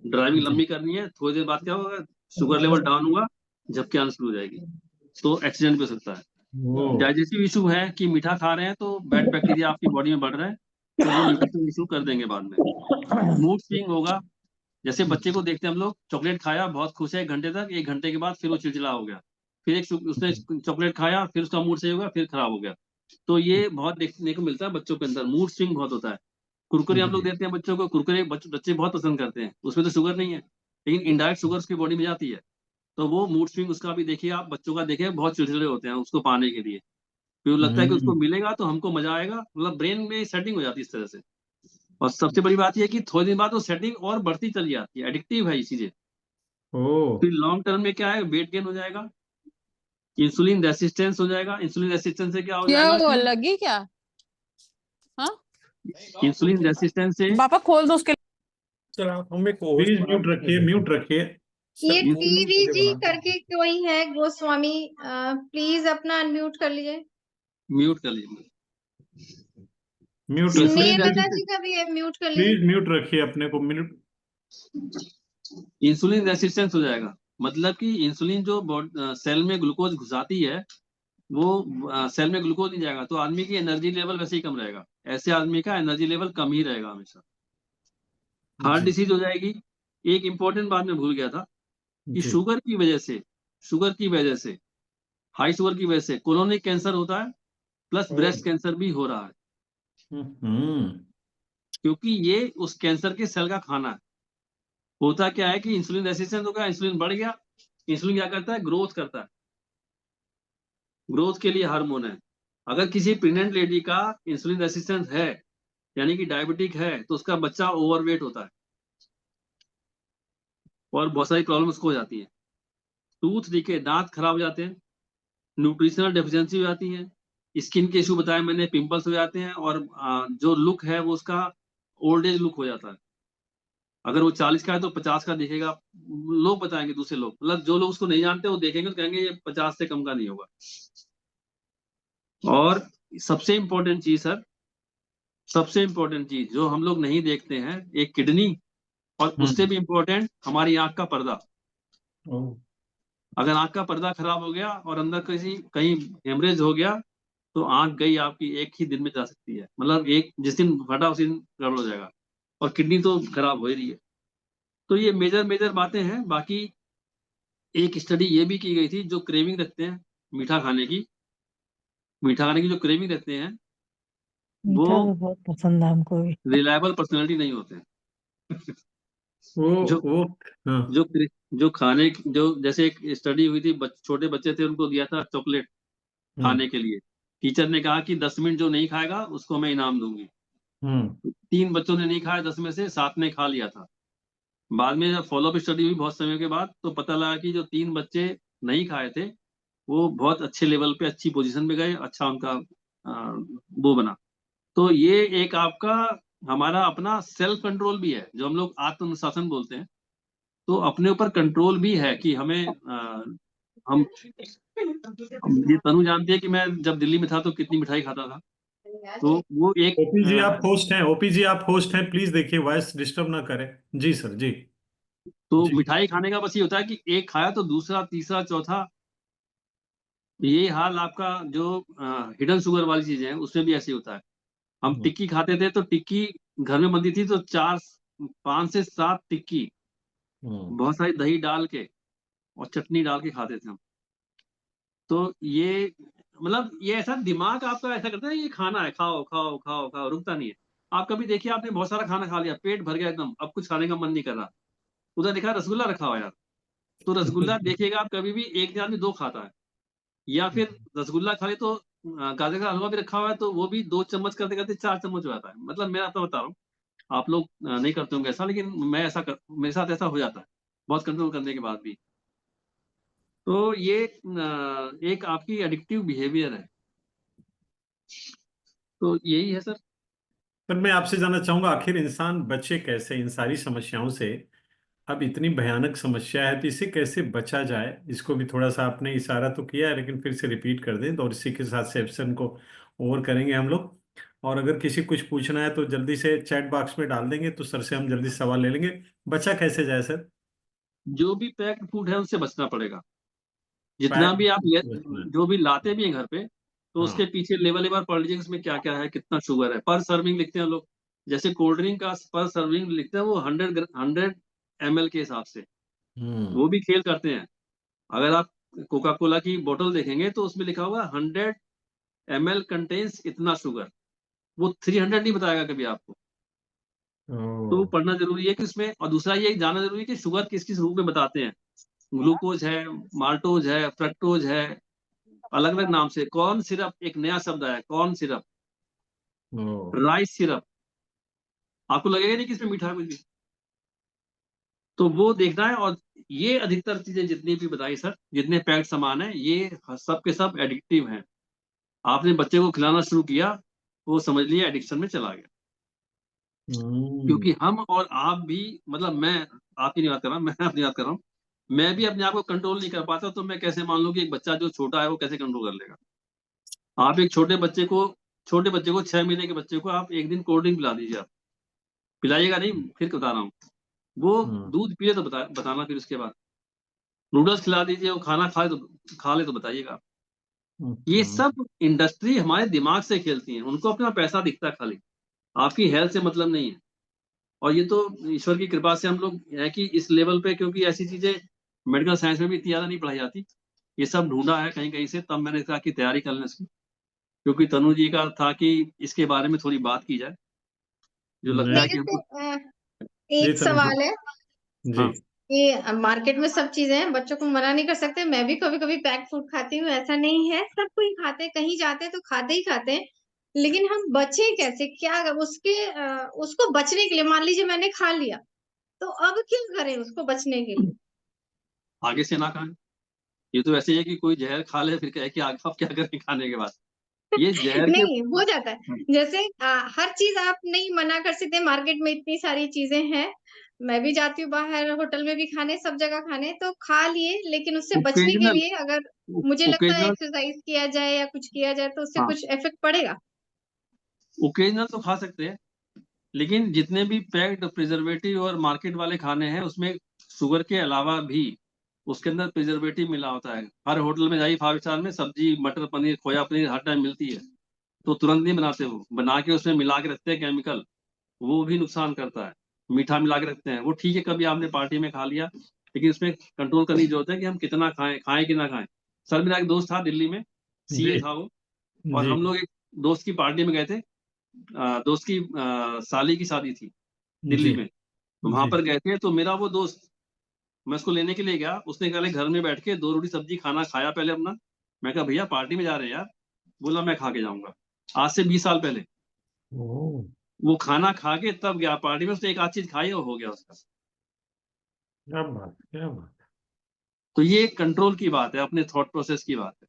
ड्राइविंग जी। लंबी करनी है, थोड़ी देर बाद क्या होगा, शुगर लेवल डाउन हुआ, झपकी आना शुरू हो जाएगी, तो एक्सीडेंट भी हो सकता है। वो डाइजेस्टिव इशू है कि मीठा खा रहे हैं तो बैड बैक्टीरिया आपकी बॉडी में बढ़ रहे हैं, तो वो न्यूट्रिशन इशू कर देंगे बाद में। मूड स्विंग होगा, जैसे बच्चे को देखते हैं हम लोग, चॉकलेट खाया, बहुत खुश है 1 घंटे तक, 1 घंटे के बाद फिर वो चिड़चिड़ा हो गया, फिर उसने चॉकलेट खाया, फिर उसका मूड सही हो गया, फिर खराब हो गया। तो ये बहुत देखने को मिलता है बच्चों के अंदर, मूड स्विंग बहुत होता है। कुरकुरे हम लोग जी। देते हैं बच्चों को, कुरकुरे बच्चे बहुत पसंद करते हैं, उसमें तो शुगर नहीं है, लेकिन इनडायरेक्ट शुगर उसकी बॉडी में जाती है, तो वो मूड स्विंग उसका भी देखिए, आप बच्चों का देखिए, बहुत चिड़चिड़े होते हैं उसको पाने के लिए, फिर लगता है कि उसको हम्म मिलेगा तो हमको मजा आएगा, मतलब ब्रेन में सेटिंग हो जाती है इस तरह से। और सबसे बड़ी बात यह है कि थोड़ी दिन बाद वो सेटिंग और बढ़ती चली जाती है, एडिक्टिव है ये चीजें। ओ फिर लॉन्ग टर्म में क्या है, वेट गेन हो जाएगा, इंसुलिन रेसिस्टेंस हो जाएगा। इंसुलिन रेसिस्टेंस से क्या हो क्या जाएगा हुआ, कि, लगी क्या? हाँ, इंसुलिन रेसिस्टेंस से पापा खोल दो उसके। सर आप हमें को होस्ट प्लीज बना म्यूट रखिए, म्यूट रखिए। ये इंसुलिन, टीवी जी करके कोई है गोस्वामी, प्लीज अपना अनम्यूट कर लीजिए। म्यूट कर लीजिए। म्यूट, इंसुलिन स्नेह प्लीज लता जी रेसिस्टेंस, का भी है, म्यूट कर लीजिए। प्लीज म्यूट रखिए अपने को, म्यूट। इंसुलिन रेसिस्टेंस हो जाएगा, मतलब कि इंसुलिन जो सेल में ग्लूकोज घुसाती है, वो सेल में ग्लूकोज नहीं जाएगा, तो आदमी की एनर्जी लेवल वैसे ही कम रहेगा, ऐसे आदमी का एनर्जी लेवल कम ही रहेगा हमेशा। हार्ट जी डिसीज हो जाएगी। एक इंपॉर्टेंट बात मैं भूल गया था कि जी। शुगर की वजह से हाई शुगर की वजह से कोलोनिक कैंसर होता है, प्लस ब्रेस्ट कैंसर भी हो रहा है, हम्म क्योंकि ये उस कैंसर के सेल का खाना है। होता क्या है कि इंसुलिन रेसिस्टेंस हो गया, इंसुलिन बढ़ गया, इंसुलिन क्या करता है, ग्रोथ करता है, ग्रोथ के लिए हार्मोन है। अगर किसी प्रेग्नेंट लेडी का इंसुलिन रेसिस्टेंस है, यानी कि डायबिटिक है, तो उसका बच्चा ओवरवेट होता है और बहुत सारी प्रॉब्लम उसको हो जाती है, टूथ दिखे, दांत खराब हो जाते हैं, न्यूट्रिशनल डेफिशिएंसी हो जाती है, स्किन के इशू बताए मैंने, पिंपल्स हो जाते हैं, और जो लुक है वो उसका ओल्ड एज लुक हो जाता है। अगर वो 40 का है तो 50 का दिखेगा, लोग बताएंगे, दूसरे लोग, मतलब जो लोग उसको नहीं जानते वो देखेंगे तो कहेंगे ये 50 से कम का नहीं होगा। और सबसे इम्पोर्टेंट चीज सर, सबसे इम्पोर्टेंट चीज जो हम लोग नहीं देखते हैं, एक किडनी, और उससे भी इम्पोर्टेंट हमारी आंख का पर्दा। ओ अगर आंख का पर्दा खराब हो गया और अंदर किसी कहीं हेमरेज हो गया, तो आंख गई आपकी, एक ही दिन में जा सकती है, मतलब एक जिस दिन फटा उसी दिन गड़बड़ हो जाएगा, और किडनी तो खराब हो ही रही है। तो ये मेजर मेजर बातें हैं। बाकी एक स्टडी ये भी की गई थी, जो क्रेविंग रखते हैं मीठा खाने की, मीठा खाने की जो क्रेविंग रखते हैं, वो मीठा तो बहुत पसंद है हमको भी। रिलायबल पर्सनैलिटी नहीं होते हैं। वो जो वो हाँ। जो जो खाने जो, जैसे एक स्टडी हुई थी, छोटे बच्चे थे, उनको दिया था चॉकलेट हम्म खाने के लिए, टीचर ने कहा कि 10 मिनट जो नहीं खाएगा उसको मैं इनाम दूंगी। हम्म 3 बच्चों ने नहीं खाया, 10 में से 7 ने खा लिया था। बाद में जब फॉलोअप स्टडी हुई बहुत समय के बाद, तो पता लगा कि जो 3 बच्चे नहीं खाए थे, वो बहुत अच्छे लेवल पे, अच्छी पोजीशन पे गए, अच्छा उनका वो बना। तो ये एक आपका, हमारा अपना सेल्फ कंट्रोल भी है, जो हम लोग आत्मनुशासन बोलते हैं, तो अपने ऊपर कंट्रोल भी है कि हमें हम ये तनु जानती है कि मैं जब दिल्ली में था तो कितनी मिठाई खाता था, तो वो एक ओपी जी आप होस्ट हैं, ओपी जी आप होस्ट हैं, प्लीज देखिए वॉइस डिस्टर्ब ना करें। जी सर जी। तो जी मिठाई खाने का बस ये होता है कि एक खाया तो दूसरा, तीसरा, चौथा, ये हाल आपका जो हिडन शुगर वाली चीजें हैं उसमें भी ऐसे ही होता है। हम हम्म टिक्की खाते थे, तो टिक्की घर में बनती थी तो 5 से 7 टिक्की, हम्म बहुत सारी दही डाल के और चटनी डाल के खाते थे हम। तो ये, मतलब ये ऐसा दिमाग आपका ऐसा करता है, ये खाना है, खाओ खाओ खाओ खाओ, रुकता नहीं है। आप कभी देखिए, आपने बहुत सारा खाना खा लिया, पेट भर गया एकदम, अब कुछ खाने का मन नहीं कर रहा, उधर देखा रसगुल्ला रखा हुआ है यार, तो रसगुल्ला देखिएगा आप, कभी भी एक आदमी 2 खाता है, या फिर रसगुल्ला खा ले तो गाजर का हलवा भी रखा हुआ है तो वो भी 2 चम्मच करते करते 4 चम्मच हो जाता है। मतलब मैं आपको बता रहा हूँ, आप लोग नहीं करते होंगे ऐसा, लेकिन मेरे साथ ऐसा हो जाता है बहुत कंट्रोल करने के बाद भी। तो ये एक आपकी एडिक्टिव बिहेवियर है। तो यही है सर। पर मैं आपसे जानना चाहूंगा, आखिर इंसान बचे कैसे इन सारी समस्याओं से? अब इतनी भयानक समस्या है तो इससे कैसे बचा जाए? इसको भी थोड़ा सा आपने इशारा तो किया है, लेकिन फिर से रिपीट कर दें तो, और इसी के साथ सेशन को ओवर करेंगे हम लोग। और अगर किसी कुछ पूछना है तो जल्दी से चैट बॉक्स में डाल देंगे, तो सर से हम जल्दी सवाल ले लेंगे। बचा कैसे जाए सर? जो भी पैक्ड फूड है उससे बचना पड़ेगा। जितना भी पैक आप बचना है। जो भी लाते भी हैं घर पे, तो उसके हाँ। पीछे लेवल एक बार पढ़ लीजिए उसमें क्या क्या है, कितना शुगर है। पर सर्विंग लिखते हैं लोग, जैसे कोल्ड ड्रिंक का पर सर्विंग लिखते हैं वो 100 ml के हिसाब से। हम्म। वो भी खेल करते हैं। अगर आप कोका कोला की बोतल देखेंगे तो उसमें लिखा हुआ 100 ml कंटेन्स इतना शुगर। वो 300 नहीं बताएगा कभी आपको। तो वो ओ। पढ़ना जरूरी है कि उसमें, और दूसरा ये जानना जरूरी है कि शुगर किस किस रूप में बताते हैं। ग्लूकोज है, माल्टोज है, फ्रक्टोज है, अलग अलग नाम से। कॉर्न सिरप एक नया शब्द आया है, कॉर्न सिरप, ओ। Rice syrup. आपको लगेगा नहीं कि इसमें मीठा है कुछ भी। तो वो देखना है। और ये अधिकतर चीजें जितनी भी बताई सर, जितने पैक्ड सामान है, ये सब के सब एडिक्टिव हैं। आपने बच्चे को खिलाना शुरू किया, वो समझ लिया एडिक्शन में चला गया। हम्म। क्योंकि हम और आप भी, मतलब मैं आपकी नहीं बात कर रहा, मैं अपनी बात कर रहा हूँ। मैं भी अपने आप को कंट्रोल नहीं कर पाता, तो मैं कैसे मान लूं कि एक बच्चा जो छोटा है वो कैसे कंट्रोल कर लेगा। आप एक छोटे बच्चे को 6 महीने के बच्चे को आप एक दिन कोल्ड ड्रिंक पिला दीजिए। आप पिलाइएगा नहीं, फिर बता रहा हूँ। वो हम्म। दूध पिए तो बताना। फिर उसके बाद नूडल्स खिला दीजिए, वो खाना खा ले तो बताइएगा। ये हम्म। सब इंडस्ट्री हमारे दिमाग से खेलती है, उनको अपना पैसा दिखता है खाली, आपकी हेल्थ से मतलब नहीं है। और ये तो ईश्वर की कृपा से हम लोग है कि इस लेवल पे, क्योंकि ऐसी चीजें मेडिकल साइंस में भी इतनी ज्यादा नहीं पढ़ाई जाती। ये सब ढूंढा है कहीं कहीं से, तब मैंने कहा कि तैयारी कर लें इसकी। क्योंकि तनु जी का था कि इसके बारे में थोड़ी बात की जाए, जो लगता है नहीं। कि मेरे हमको। से जी एक तनु जी। सवाल है जी। हाँ। कि मार्केट में सब चीजें हैं, बच्चों को मना नहीं कर सकते। मैं भी कभी कभी पैक फूड खाती हूँ, ऐसा नहीं है। सब कोई खाते हैं, कहीं जाते हैं तो खाते ही खाते हैं। लेकिन हम बचे कैसे? क्या उसको बचने के लिए, मान लीजिए मैंने खा लिया, तो अब क्या करें उसको बचने के लिए? आगे से ना खाएं। ये तो ऐसे ही है कि कोई जहर खा ले फिर कहे कि आगे आप क्या करें खाने के बाद। ये जहर के। नहीं, हो जाता है। जैसे हर चीज आप नहीं मना कर सकते, मार्केट में इतनी सारी चीजें हैं। मैं भी जाती हूँ बाहर होटल में भी खाने, सब जगह खाने, तो खा लिए, लेकिन उससे बचने के ओकेजनल लिए अगर मुझे लगता है ओकेजनल एक्सरसाइज किया जाए या कुछ किया जाए तो उससे हाँ, कुछ इफेक्ट पड़ेगा। ओकेजनल तो खा सकते हैं। लेकिन जितने भी पैक्ड प्रिजर्वेटिव और मार्केट वाले खाने हैं उसमें शुगर के अलावा भी उसके अंदर प्रिजर्वेटिव मिला होता है। हर होटल में जाइए 5 स्टार में, सब्जी मटर पनीर खोया पनीर हर टाइम मिलती है। तो तुरंत नहीं बनाते, वो बना के उसमें मिला के रखते हैं केमिकल। वो भी नुकसान करता है। मीठा मिला के रखते हैं, वो ठीक है कभी आपने पार्टी में खा लिया, लेकिन उसमें कंट्रोल करने की जरूरत है कि हम कितना खाएं, खाएं कि ना खाएं। सर मेरा एक दोस्त था दिल्ली में, जी। सीए था वो। और जी। हम लोग एक दोस्त की पार्टी में गए थे। दोस्त की साली की शादी थी जी। दिल्ली में। तो वहां जी। पर गए थे, तो मेरा वो दोस्त, मैं उसको लेने के लिए गया। उसने कहा घर में बैठ के 2 रोटी सब्जी खाना खाया पहले अपना। मैं कहा भैया पार्टी में जा रहे हैं यार। बोला मैं खा के जाऊंगा। आज से 20 साल पहले ओ। वो खाना खा के तब गया पार्टी में, उसने एक आध चीज खाई और हो गया उसका। क्या बात, क्या बात। तो ये कंट्रोल की बात है, अपने थॉट प्रोसेस की बात है।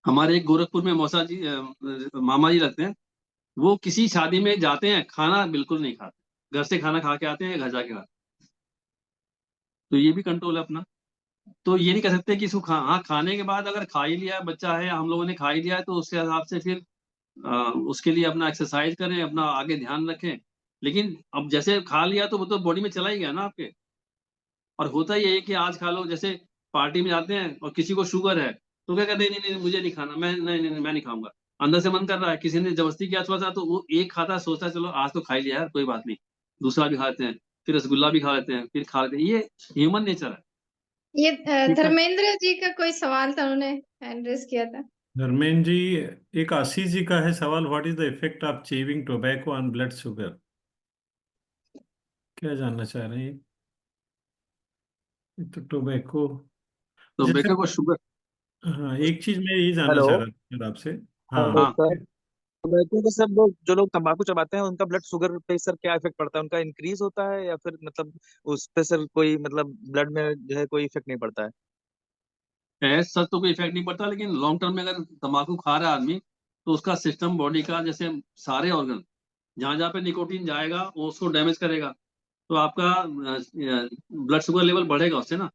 हमारे एक गोरखपुर में मौसा जी मामा जी लगते हैं। वो किसी शादी में जाते हैं, खाना बिल्कुल नहीं खाते, घर से खाना खा के आते हैं, घर जाके खाते। तो ये भी कंट्रोल है अपना। तो ये नहीं कह सकते कि इसको हाँ, खाने के बाद अगर खा ही लिया है, बच्चा है, हम लोगों ने खा ही लिया है, तो उसके हिसाब से फिर उसके लिए अपना एक्सरसाइज करें, अपना आगे ध्यान रखें। लेकिन अब जैसे खा लिया तो वो तो बॉडी में चला ही गया ना आपके। और होता ही है कि आज खा लो, जैसे पार्टी में जाते हैं और किसी को शुगर है तो क्या कहते हैं, नहीं नहीं मुझे नहीं खाना, मैं नहीं नहीं नहीं, मैं नहीं खाऊंगा। अंदर से मन कर रहा है, किसी ने जबरदस्ती किया थोड़ा सा, तो वो एक खाता है, सोचता है चलो आज तो खा ही लिया यार कोई बात नहीं। दूसरा भी खा लेते हैं, फिर रसगुल्ला भी खा लेते हैं, फिर खा लेते हैं। ये ह्यूमन नेचर है। ये ठीक है। धर्मेंद्र जी का कोई सवाल था, उन्होंने हैंड रेस किया था। धर्मेंद्र जी, एक आशीष जी का है सवाल, what is the effect of chewing tobacco on blood sugar? क्या जानना चाह रहे हैं ये तो टोबैको। तो जैसे बेकर को शुगर, हाँ, एक चीज मैं ये जानना हेलो। चाह रहा था सर आपसे। हेलो हाँ। हाँ, सर। तंबाकू का सब लोग जो लोग तंबाकू चबाते हैं उनका ब्लड शुगर पे सर क्या इफेक्ट पड़ता है? उनका इंक्रीज होता है या फिर मतलब उस पे सर कोई मतलब ब्लड में जो है कोई इफेक्ट नहीं पड़ता है? एज सच तो कोई इफेक्ट नहीं पड़ता, लेकिन लॉन्ग टर्म में अगर तंबाकू खा रहा है आदमी, तो उसका सिस्टम बॉडी का, जैसे सारे ऑर्गन, जहाँ जहाँ पे निकोटीन जाएगा वो उसको डैमेज करेगा। तो आपका ब्लड शुगर लेवल बढ़ेगा उससे ना।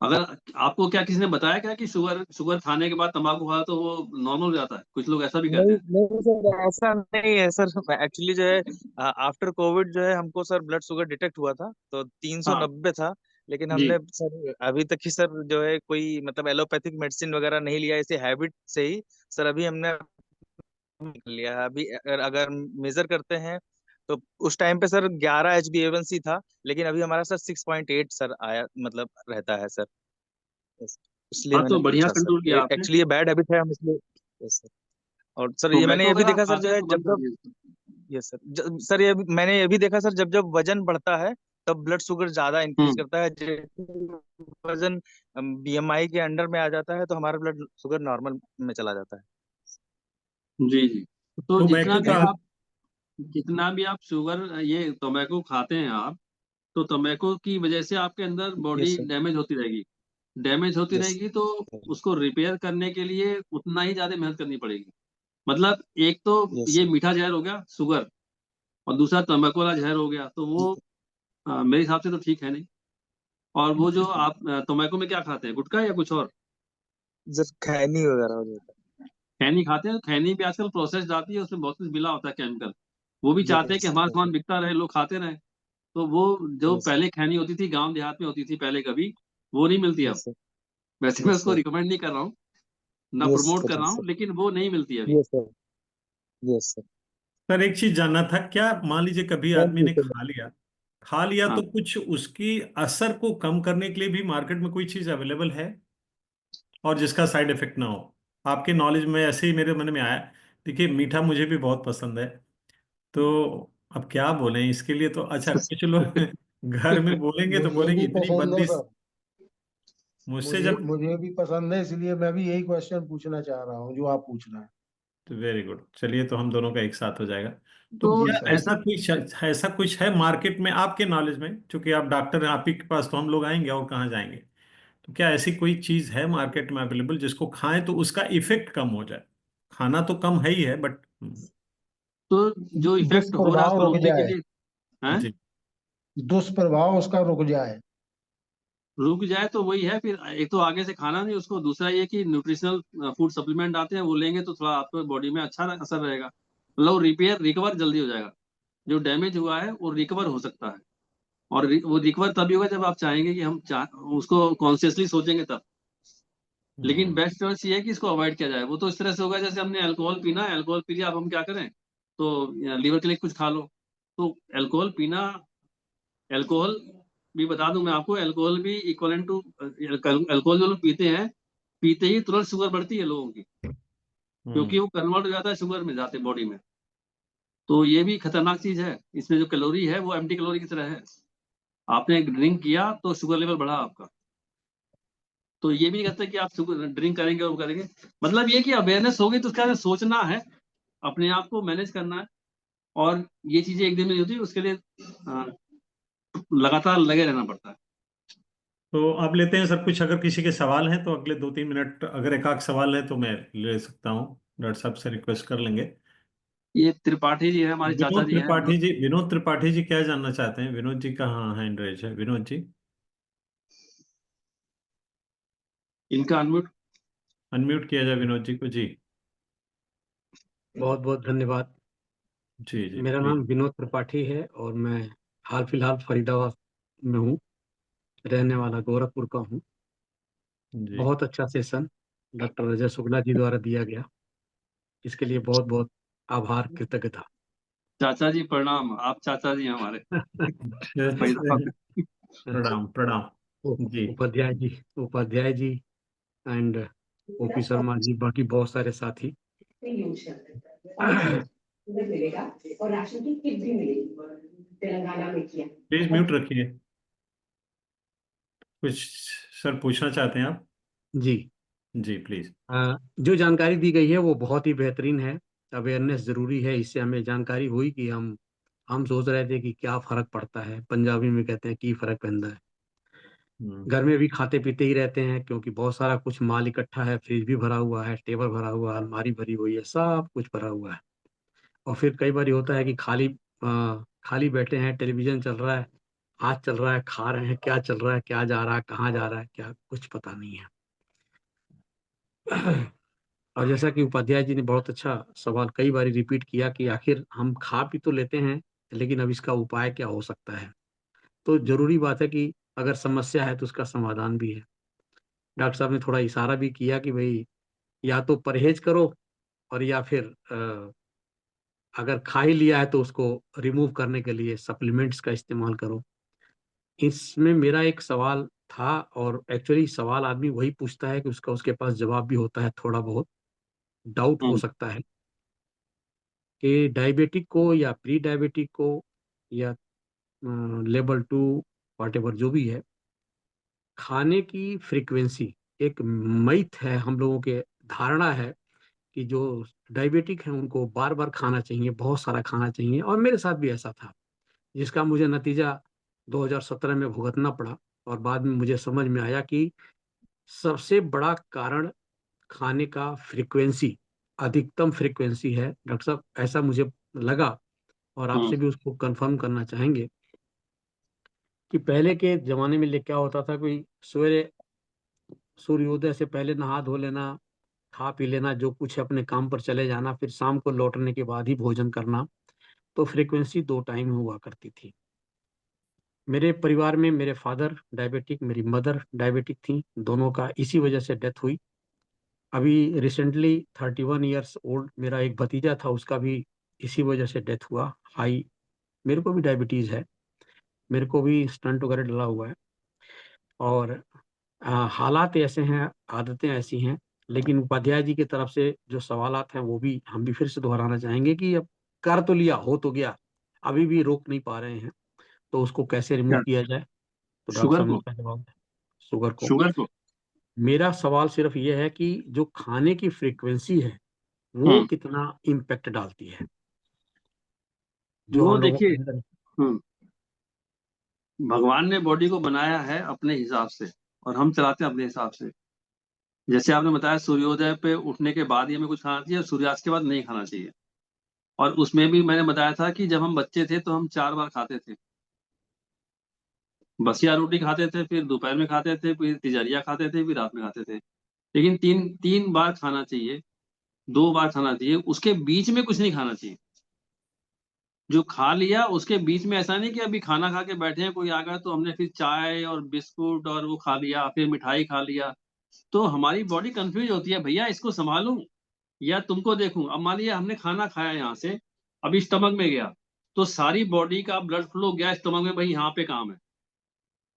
अगर आपको क्या किसी ने बताया क्या कि शुगर शुगर खाने के बाद तंबाकू खाओ तो वो नॉर्मल हो जाता है? कुछ लोग ऐसा भी कहते नहीं हैं। नहीं सर, ऐसा नहीं है सर। एक्चुअली जो है आफ्टर कोविड जो है हमको सर ब्लड शुगर डिटेक्ट हुआ था तो हाँ 390 था। लेकिन जी। हमने सर अभी तक ही सर जो है कोई मतलब एलोपैथिक मेडिसिन वगैरह नहीं लिया, इसे हैबिट से ही सर अभी हमने कर लिया है। अभी अगर अगर मेजर करते हैं तो उस टाइम पे सर 11 HbA1c था, लेकिन अभी हमारा सर 6.8 सर आया मतलब रहता है सर। Yes. इसलिए हाँ मैंने तो बढ़िया पूछा कंट्रोल सर, किया आपने। एक्चुअली ये बैड हैबिट है हम इसलिए। Yes, sir. और सर ये मैंने टोबैको ये भी अगर आप देखा सर खाते जो हैं है तो जब बंद कर जब दीजिए। ये सर सर ये मैंने ये भी देखा सर जब जब वजन बढ़ता है तब ब्लड शुगर ज्यादा इंक्रीज हम्म। करता है। जैसे वजन BMI के अंडर में आ जाता है तो हमारा ब्लड शुगर नॉर्मल में चला जाता है। जी जी। तो टोबैको का। जितना भी आप शुगर ये टोबैको खाते हैं आप, तो तंबाकू की वजह से आपके अंदर यस बॉडी सर। डैमेज होती रहेगी। डैमेज होती यस रहेगी तो उसको रिपेयर करने के लिए उतना ही ज्यादा मेहनत करनी पड़ेगी। मतलब एक तो यस ये सर। मीठा जहर हो गया शुगर, और दूसरा तंबाकू वाला जहर हो गया, तो वो मेरे हिसाब से तो ठीक है नहीं। और वो जो आप तंबाकू में क्या खाते हैं, गुटखा या कुछ और? जब खैनी वगैरह हो जाता खैनी खाते हैं? खैनी भी आजकल प्रोसेस्ड आती है, उसमें बहुत कुछ मिला होता है केमिकल। वो भी है। चाहते हैं कि यस हमारा यस सामान बिकता रहे, लोग खाते रहे। तो वो जो यस पहले खैनी होती थी गांव देहात में होती थी पहले, कभी वो नहीं मिलती अब। Yes sir. वैसे मैं यस उसको सर। रिकमेंड नहीं कर रहा हूँ, ना यस प्रमोट कर सर। रहा यस हूँ, सर। लेकिन वो नहीं मिलती अभी। Yes sir. Yes sir. Sir एक चीज जानना था, क्या मान लीजिए कभी थैंक आदमी यू ने सर। खा लिया तो हाँ। कुछ उसकी असर को कम करने के लिए भी मार्केट में कोई चीज अवेलेबल है और जिसका साइड इफेक्ट ना हो? आपके नॉलेज में ऐसे ही मेरे मन में आया। देखिए मीठा मुझे भी बहुत पसंद है, तो अब क्या बोलें इसके लिए। तो अच्छा, कुछ लोग घर में बोलेंगे तो मुझे बोलेंगे भी इतनी पसंद है बंदिश। सर। मुझसे मुझे जब मुझे भी पसंद है, इसलिए मैं भी यही क्वेश्चन पूछना चाह रहा हूँ जो आप पूछ रहे हैं। तो वेरी गुड, चलिए तो हम दोनों का एक साथ हो जाएगा। तो तो जी क्या सर। ऐसा कुछ है मार्केट में आपके नॉलेज में, क्योंकि आप डॉक्टर हैं, आप ही के पास तो हम लोग आएंगे और कहाँ जाएंगे। तो क्या ऐसी कोई चीज है मार्केट में अवेलेबल जिसको खाएं तो उसका इफेक्ट कम हो जाए? खाना तो कम है ही है बट। तो जो इफेक्ट हो रहा है दुष्प्रभाव उसको रुक रोकने के जाए। लिए है, जी। दुष्प्रभाव उसका रुक जाए। रुक जाए तो वही है फिर। एक तो आगे से खाना नहीं उसको, दूसरा ये कि न्यूट्रिशनल फूड सप्लीमेंट आते हैं, वो लेंगे तो थोड़ा आपको बॉडी में अच्छा असर रहेगा। मतलब रिकवर जल्दी हो जाएगा। जो डैमेज हुआ है वो रिकवर हो सकता है। और वो रिकवर तभी होगा जब आप चाहेंगे कि उसको कॉन्शियसली सोचेंगे तब। लेकिन हम्म। बेस्ट चॉइस ये है कि इसको अवॉइड किया जाए। वो तो इस तरह से होगा जैसे हमने अल्कोहल पीना, अल्कोहल पी लिया, अब हम क्या करें? तो लीवर के लिए कुछ खा लो। तो अल्कोहल पीना, अल्कोहल भी बता दूं मैं आपको, अल्कोहल भी इक्वलेंट टू, अल्कोहल जो लोग पीते हैं, पीते ही तुरंत शुगर बढ़ती है लोगों की, क्योंकि हम्म। वो कन्वर्ट हो जाता है शुगर में जाते बॉडी में। तो ये भी खतरनाक चीज है। इसमें जो कैलोरी है वो एम्प्टी कैलोरी की तरह है। आपने ड्रिंक किया तो शुगर लेवल बढ़ा आपका। तो ये भी नहीं कहते कि आप शुगर ड्रिंक करेंगे और वो करेंगे। मतलब ये कि अवेयरनेस होगी तो उसके बाद सोचना है, अपने आप को मैनेज करना है। और ये चीजें एक दिन में नहीं होती, उसके लिए लगातार लगे रहना पड़ता है। तो अब लेते हैं सर कुछ, अगर किसी के सवाल हैं तो अगले 2-3 मिनट, अगर एक आध सवाल है तो मैं ले सकता हूँ। डॉक्टर साहब से रिक्वेस्ट कर लेंगे। ये त्रिपाठी जी है, हमारे चाचा जी हैं। विनोद त्रिपाठी जी क्या जानना चाहते हैं? विनोद जी का हाँ हैंड रेज है, विनोद जी। इनका अनम्यूट। अनम्यूट किया जाए विनोद जी को जी। बहुत बहुत धन्यवाद। जी जी मेरा प्लीज। नाम विनोद त्रिपाठी है और मैं हाल फिलहाल फरीदाबाद में हूँ। रहने वाला गोरखपुर का हूँ। जी। बहुत अच्छा सेशन डॉक्टर अजय शुक्ला जी द्वारा दिया गया, इसके लिए बहुत बहुत आभार कृतज्ञता। चाचा जी प्रणाम, आप चाचा जी हैं हमारे फरीदाबाद में। प्रणाम प्रणाम। जी। उपाध्याय जी, उपाध्याय जी एंड ओपी शर्मा जी, बाकी बहुत सारे साथी। प्लीज म्यूट रखिए। कुछ सर पूछना चाहते हैं आप? जी। जी प्लीज। जो जानकारी दी गई है वो बहुत ही बेहतरीन है। अवेयरनेस जरूरी है, इससे हमें जानकारी हुई कि हम सोच रहे थे कि क्या फर्क पड़ता है, पंजाबी में कहते हैं की फर्क पैंदा है। घर में भी खाते पीते ही रहते हैं क्योंकि बहुत सारा कुछ माल इकट्ठा है, फ्रिज भी भरा हुआ है, टेबल भरा हुआ है, अलमारी भरी हुई है, सब कुछ भरा हुआ है। और फिर कई बार होता है कि खाली बैठे हैं, टेलीविजन चल रहा है, हाथ चल रहा है, खा रहे हैं, क्या चल रहा है, क्या जा रहा है, कहाँ जा रहा है, क्या कुछ पता नहीं है। और जैसा कि उपाध्याय जी ने बहुत अच्छा सवाल कई बार रिपीट किया कि आखिर हम खा पी तो लेते हैं, लेकिन अब इसका उपाय क्या हो सकता है। तो जरूरी बात है कि अगर समस्या है तो उसका समाधान भी है। डॉक्टर साहब ने थोड़ा इशारा भी किया कि भाई या तो परहेज करो, और या फिर अगर खा ही लिया है तो उसको रिमूव करने के लिए सप्लीमेंट्स का इस्तेमाल करो। इसमें मेरा एक सवाल था, और एक्चुअली सवाल आदमी वही पूछता है कि उसका उसके पास जवाब भी होता है, थोड़ा बहुत डाउट हो हम्म। सकता है कि डायबिटिक को या प्री डायबिटिक को या लेवल 2 वॉटेवर जो भी है, खाने की फ्रीक्वेंसी एक मिथ है, हम लोगों के धारणा है कि जो डायबिटिक है उनको बार बार खाना चाहिए, बहुत सारा खाना चाहिए, और मेरे साथ भी ऐसा था, जिसका मुझे नतीजा 2017 में भुगतना पड़ा। और बाद में मुझे समझ में आया कि सबसे बड़ा कारण खाने का फ्रीक्वेंसी, अधिकतम फ्रीक्वेंसी है। डॉक्टर साहब ऐसा मुझे लगा, और हम्म। आपसे भी उसको कंफर्म करना चाहेंगे कि पहले के जमाने में क्या होता था, कोई सवेरे सूर्योदय से पहले नहा धो लेना, खा पी लेना, जो कुछ है अपने काम पर चले जाना, फिर शाम को लौटने के बाद ही भोजन करना। तो फ्रीक्वेंसी 2 टाइम हुआ करती थी। मेरे परिवार में मेरे फादर डायबिटिक, मेरी मदर डायबिटिक थी, दोनों का इसी वजह से डेथ हुई। अभी रिसेंटली 31 ईयर्स ओल्ड मेरा एक भतीजा था, उसका भी इसी वजह से डेथ हुआ। हाई, मेरे को भी डायबिटीज है, मेरे को भी स्टंट वगैरह डला हुआ है। और हालात ऐसे हैं, आदतें ऐसी हैं। लेकिन उपाध्याय जी की तरफ से जो सवालात हैं वो भी हम भी फिर से दोहराना चाहेंगे कि अब कर तो लिया, हो तो गया, अभी भी रोक नहीं पा रहे हैं, तो उसको कैसे रिमूव क्या? किया जाए। तो डॉक्टर शुगर साहब ने को? उसका जवाब दिया, शुगर को। शुगर को? मेरा सवाल सिर्फ ये है कि जो खाने की फ्रीक्वेंसी है वो हम्म। कितना इम्पेक्ट डालती है जो वो हम लोगों देखिए, के अंदर। हम्म, भगवान ने बॉडी को बनाया है अपने हिसाब से, और हम चलाते हैं अपने हिसाब से। जैसे आपने बताया सूर्योदय पे उठने के बाद ही हमें कुछ खाना चाहिए और सूर्यास्त के बाद नहीं खाना चाहिए। और उसमें भी मैंने बताया था कि जब हम बच्चे थे तो हम 4 बार खाते थे। बसिया रोटी खाते थे, फिर दोपहर में खाते थे, फिर तिजरिया खाते थे, फिर रात में खाते थे। लेकिन तीन तीन बार खाना चाहिए, 2 बार खाना चाहिए, उसके बीच में कुछ नहीं खाना चाहिए। जो खा लिया उसके बीच में ऐसा नहीं कि अभी खाना खा के बैठे हैं, कोई आ गया तो हमने फिर चाय और बिस्कुट और वो खा लिया, फिर मिठाई खा लिया। तो हमारी बॉडी कंफ्यूज होती है, भैया इसको संभालूं या तुमको देखूं। अब मान लिया हमने खाना खाया यहाँ से, अभी स्टमक में गया, तो सारी बॉडी का ब्लड फ्लो गया स्टमक में, भाई यहाँ पे काम है।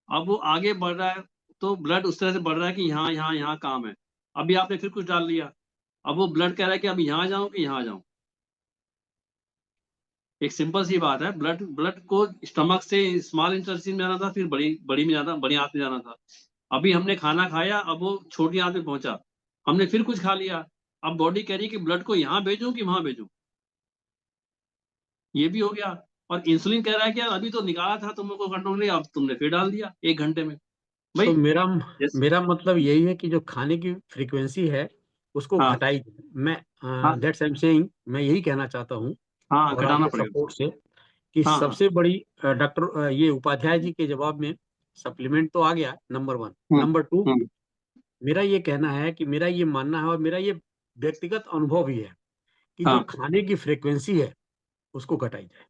अब वो आगे बढ़ रहा है, तो ब्लड उस तरह से बढ़ रहा है कि यहाँ यहाँ यहाँ काम है। अभी आपने फिर कुछ डाल लिया, अब वो ब्लड कह रहा है कि अब यहाँ जाऊं कि यहाँ जाऊं। एक सिंपल सी बात है, ब्लड ब्लड को स्टमक से स्मॉल इंटेस्टाइन में जाना था, फिर बड़ी बड़ी में जाना, बड़ी आंत में जाना था। अभी हमने खाना खाया, अब वो छोटी आंत में पहुंचा, हमने फिर कुछ खा लिया। अब बॉडी कह रही है कि ब्लड को यहाँ भेजूं कि वहां भेजूं। ये भी हो गया। और इंसुलिन कह रहा है कि यार अभी तो निकाला था तुमको कंट्रोल नहीं, अब तुमने फिर डाल दिया 1 घंटे में। तो भाई मेरा यस। मेरा मतलब यही है कि जो खाने की फ्रीक्वेंसी है उसको हाँ घटाई जाए। हाँ दैट्स आई एम सेइंग, मैं यही कहना चाहता हूँ, हाँ, और घटाना आपके पड़ेगा सपोर्ट उसको। से कि हाँ हाँ। सबसे बड़ी डॉक्टर ये उपाध्याय जी के जवाब में सप्लीमेंट तो आ गया, नंबर 1। हम्म नंबर 2, हम्म। मेरा ये कहना है कि मेरा ये मानना है, और मेरा ये व्यक्तिगत अनुभव भी है कि जो हाँ खाने की फ्रीक्वेंसी है उसको घटाई जाए।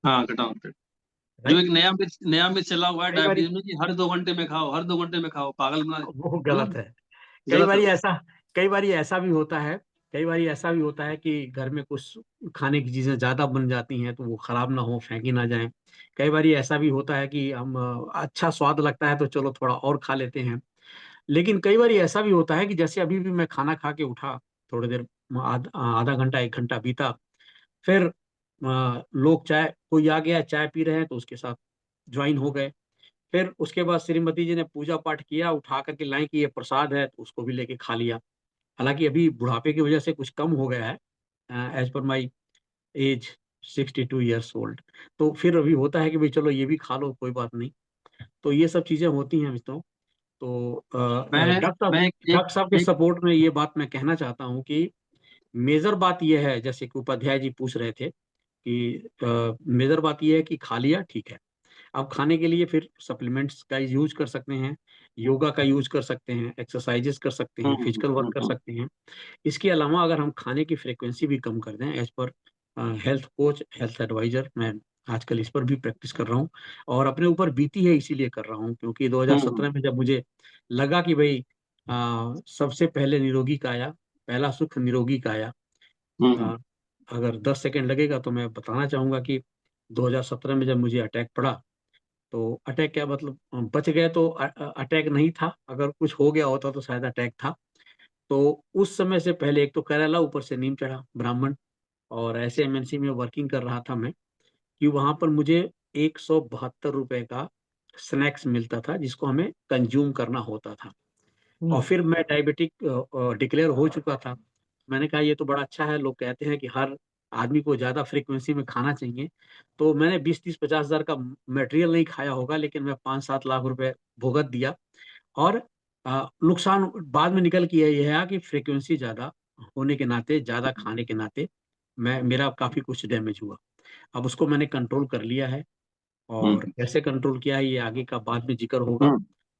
हाँ, घटाना पड़ेगा। जो राइट। एक नया मिर्च चला हुआ है कई बार डायबिटीज में कि हर 2 घंटे में खाओ, हर 2 घंटे में खाओ, पागल बना। वो गलत गलत, है। कई गलत है बार वो। ऐसा कई बार ऐसा भी होता है, कई बार ऐसा भी होता है कि घर में कुछ खाने की चीजें ज्यादा बन जाती हैं तो वो खराब ना हो, फेंकी ना जाए। कई बार ऐसा भी होता है कि हम अच्छा स्वाद लगता है तो चलो थोड़ा और खा लेते हैं। लेकिन कई बार ऐसा भी होता है कि जैसे अभी भी मैं खाना खा के उठा, थोड़ी देर, आधा घंटा 1 घंटा बीता, फिर लोग चाय, कोई आ गया चाय पी रहे हैं तो उसके साथ ज्वाइन हो गए। फिर उसके बाद श्रीमती जी ने पूजा पाठ किया, उठा करके लाई कि ये प्रसाद है, तो उसको भी लेके खा लिया। हालांकि अभी बुढ़ापे की वजह से कुछ कम हो गया है, as per my age 62 years old। तो फिर अभी होता है कि भाई चलो ये भी खा लो, कोई बात नहीं। तो ये सब चीजें होती हैं मित्रों। तो मैं मैं एक डॉक्टर साहब के एक सपोर्ट में ये बात मैं कहना चाहता हूँ कि मेजर बात यह है, जैसे कि उपाध्याय जी पूछ रहे थे कि मेजर बात यह है कि खा लिया ठीक है। अब खाने के लिए फिर सप्लीमेंट्स का यूज कर सकते हैं, योगा का यूज कर सकते हैं, एक्सरसाइजेस कर सकते हैं, फिजिकल वर्क कर सकते हैं। इसके अलावा अगर हम खाने की फ्रीक्वेंसी भी कम कर दें, as per health coach, health adviser, मैं आजकल इस पर भी प्रैक्टिस कर रहा हूँ और अपने ऊपर बीती है इसीलिए कर रहा हूँ, क्योंकि 2017 में जब मुझे लगा कि भाई सबसे पहले निरोगी काया, पहला सुख निरोगी काया। अ, अगर 10 सेकेंड लगेगा तो मैं बताना चाहूंगा कि 2017 में जब मुझे अटैक पड़ा, तो अटैक क्या मतलब, बच गए तो अटैक नहीं था, अगर कुछ हो गया होता तो शायद अटैक था। तो उस समय से पहले एक तो केरला, ऊपर से नीम चढ़ा ब्राह्मण, और ऐसे एमएनसी में वर्किंग कर रहा था मैं कि वहां पर मुझे 172 रुपए का स्नैक्स मिलता था, जिसको हमें कंज्यूम करना होता था। और फिर मैं डायबिटिक डिक्लेयर हो चुका था। मैंने कहा ये तो बड़ा अच्छा है, लोग कहते हैं कि हर आदमी को ज्यादा फ्रीक्वेंसी में खाना चाहिए। तो मैंने 20-30-50 हजार का मटेरियल नहीं खाया होगा, लेकिन मैं 5-7 लाख रुपए भुगत दिया। और नुकसान बाद में निकल के ये है कि फ्रीक्वेंसी ज्यादा होने के नाते, ज्यादा खाने के नाते मेरा काफी कुछ डैमेज हुआ। अब उसको मैंने कंट्रोल कर लिया है, और कैसे कंट्रोल किया है ये आगे का बाद में जिक्र होगा।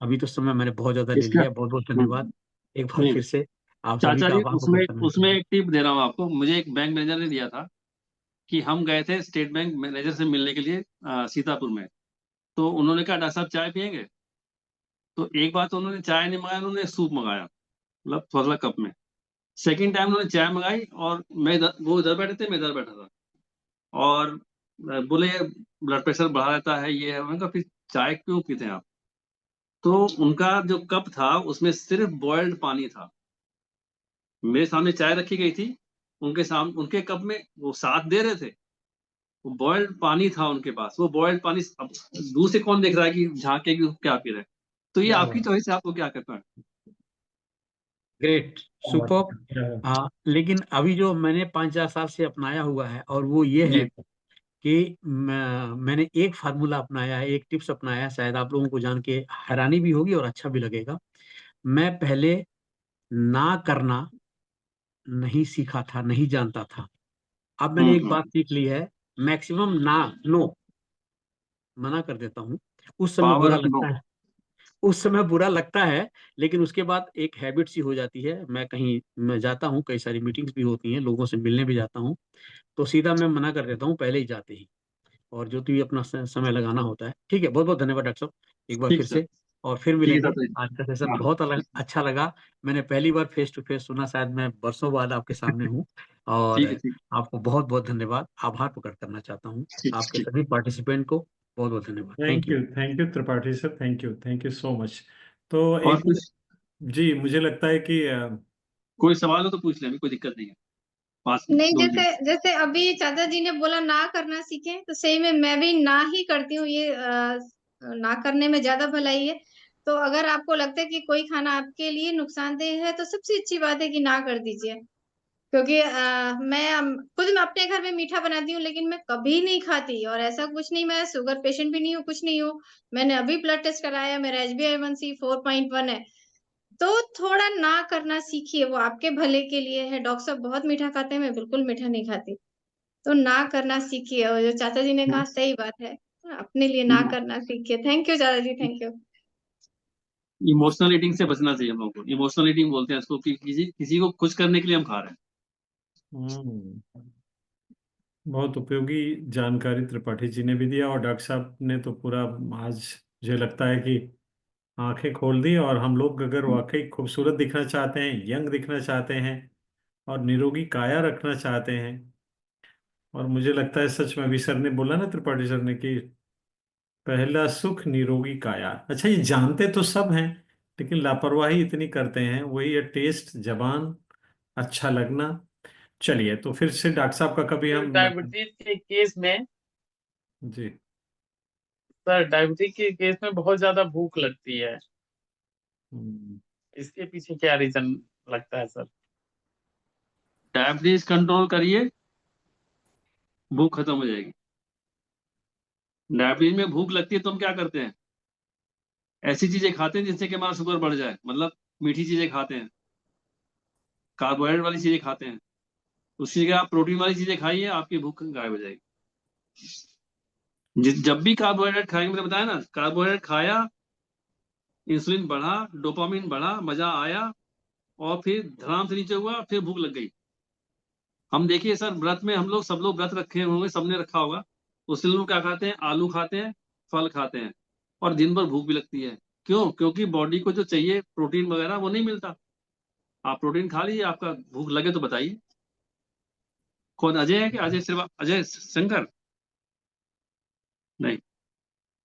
अभी तो समय मैंने बहुत ज्यादा ले इसका लिया है। बहुत बहुत धन्यवाद एक बार नहीं फिर से आप सभी चाचा का जी, आभार उसमें प्रकट करना उसमें चाहूंगा। एक टिप दे रहा हूँ आपको। मुझे एक बैंक मैनेजर ने दिया था कि हम गए थे स्टेट बैंक मैनेजर से मिलने के लिए सीतापुर में। तो उन्होंने कहा डॉक्टर साहब चाय पियेंगे? तो एक बार तो उन्होंने चाय नहीं मंगाया, उन्होंने सूप मंगाया, मतलब थोड़ा कप में। सेकंड टाइम उन्होंने चाय मंगाई और वो इधर बैठे थे, मैं इधर बैठा था। और बोले ब्लड प्रेशर बढ़ा रहता है, ये है। मैंने कहा फिर चाय क्यों पीते हैं आप? तो उनका जो कप था उसमें सिर्फ बॉइल्ड पानी था। मेरे सामने चाय रखी गई थी, उनके सामने उनके कप में वो साथ दे रहे थे, वो बॉइल्ड पानी था उनके पास। वो बॉइल्ड पानी अब दूर से कौन देख रहा है कि झांके कि वो क्या पी रहे हैं? तो ये आपकी चॉइस है, आपको क्या करना है। Great, super. लेकिन अभी जो मैंने 5-4 साल से अपनाया हुआ है, और वो ये जी। है कि मैंने एक फार्मूला अपनाया है, एक टिप्स अपनाया है, शायद आप लोगों को जान के हैरानी भी होगी और अच्छा भी लगेगा। मैं पहले ना करना नहीं सीखा था, नहीं जानता था। अब मैंने एक बात सीख ली है, मैक्सिमम ना, नो, मना कर देता हूँ। उस समय पावर बुरा ऑफ नो। लगता है, उस समय बुरा लगता है, लेकिन उसके बाद एक हैबिट सी हो जाती है। मैं जाता हूँ, कई सारी मीटिंग्स भी होती हैं, लोगों से मिलने भी जाता हूँ, तो सीधा मैं मना कर देता हूँ पहले ही जाते ही। और जो भी अपना समय लगाना होता है। ठीक है, बहुत बहुत धन्यवाद डॉक्टर साहब, एक बार ठीक फिर सर। से। और फिर ठीक है मिलेंगे। चाचा जी। आज का सेशन हाँ। बहुत अलग अच्छा लगा। मैंने पहली बार फेस टू फेस सुना, शायद मैं बरसों बाद आपके सामने हूँ। और ठीक है। ठीक। आपको बहुत बहुत धन्यवाद, आभार प्रकट करना चाहता हूँ ठीक आपके ठीक। सभी पार्टिसिपेंट को। बहुत बहुत धन्यवाद, thank you. Thank you Tripathi sir, thank you so much. तो और एक, कुछ जी मुझे लगता है कि कोई सवाल हो तो पूछ ले, अभी कोई दिक्कत नहीं है। पाँच नहीं, 2 मिनट। जैसे जैसे अभी चाचा जी ने बोला ना करना सीखें, तो सही में मैं भी ना ही करती हूँ। ये ना करने में ज्यादा भलाई है। तो अगर आपको लगता है कि कोई खाना आपके लिए नुकसानदेह है, तो सबसे अच्छी बात है कि ना कर दीजिए। क्योंकि खुद मैं अपने घर में मीठा बनाती हूँ, लेकिन मैं कभी नहीं खाती। और ऐसा कुछ नहीं, मैं शुगर पेशेंट भी नहीं हूँ, कुछ नहीं हूँ। मैंने अभी ब्लड टेस्ट कराया, मेरा HbA1c 4.1 है। तो थोड़ा ना करना सीखिए, वो आपके भले के लिए है। डॉक्टर साहब बहुत मीठा खाते हैं, मैं बिल्कुल मीठा नहीं खाती। तो ना करना सीखिए, और जो चाचा जी ने कहा सही बात है, अपने लिए ना करना सीखिए। थैंक यू चाचा जी, थैंक यू। इमोशनल ईटिंग से बचना चाहिए हम लोगों को। इमोशनल ईटिंग बोलते हैं इसको, कि किसी किसी को खुश करने के लिए हम खा रहे हैं। हम्म, बहुत उपयोगी जानकारी त्रिपाठी जी ने भी दिया, और डॉक्टर साहब ने तो पूरा आज मुझे लगता है कि आंखें खोल दी। और हम लोग अगर वाकई खूबसूरत दिखना चाहते हैं, यंग दिखना चाहते हैं, और निरोगी काया रखना चाहते हैं, और मुझे लगता है सच में अभी सर ने बोला ना, त्रिपाठी सर ने, कि पहला सुख निरोगी काया। अच्छा, ये जानते तो सब हैं, लेकिन लापरवाही इतनी करते हैं, वही है टेस्ट, जबान, अच्छा लगना। चलिए, तो फिर से डॉक्टर साहब का कभी हम, डायबिटीज के केस में जी सर डायबिटीज के केस में बहुत ज्यादा भूख लगती है, हम्म, इसके पीछे क्या रीजन लगता है सर? डायबिटीज कंट्रोल करिए, भूख खत्म हो जाएगी। डायबिटीज में भूख लगती है तो हम क्या करते हैं, ऐसी चीजें खाते हैं जिससे कि हमारा शुगर बढ़ जाए, मतलब मीठी चीजें खाते हैं, कार्बोहाइड्रेट वाली चीजें खाते हैं। उसी जगह आप प्रोटीन वाली चीजें खाइए, आपकी भूख गायब हो जाएगी। जब भी कार्बोहाइड्रेट खाएंगे, मैंने बताया ना, कार्बोहाइड्रेट खाया, इंसुलिन बढ़ा, डोपामिन बढ़ा, मजा आया, और फिर धड़ाम से नीचे हुआ, फिर भूख लग गई। हम देखिए सर, व्रत में हम लोग, सब लोग व्रत रखे होंगे, सबने रखा होगा। उससे लोग क्या खाते हैं, आलू खाते हैं, फल खाते हैं, और दिन भर भूख भी लगती है। क्यों? क्योंकि बॉडी को जो चाहिए प्रोटीन वगैरह वो नहीं मिलता। आप प्रोटीन खा लीजिए, आपका भूख लगे तो बताइए। कौन, अजय है कि अजय श्रीवा, अजय शंकर? नहीं,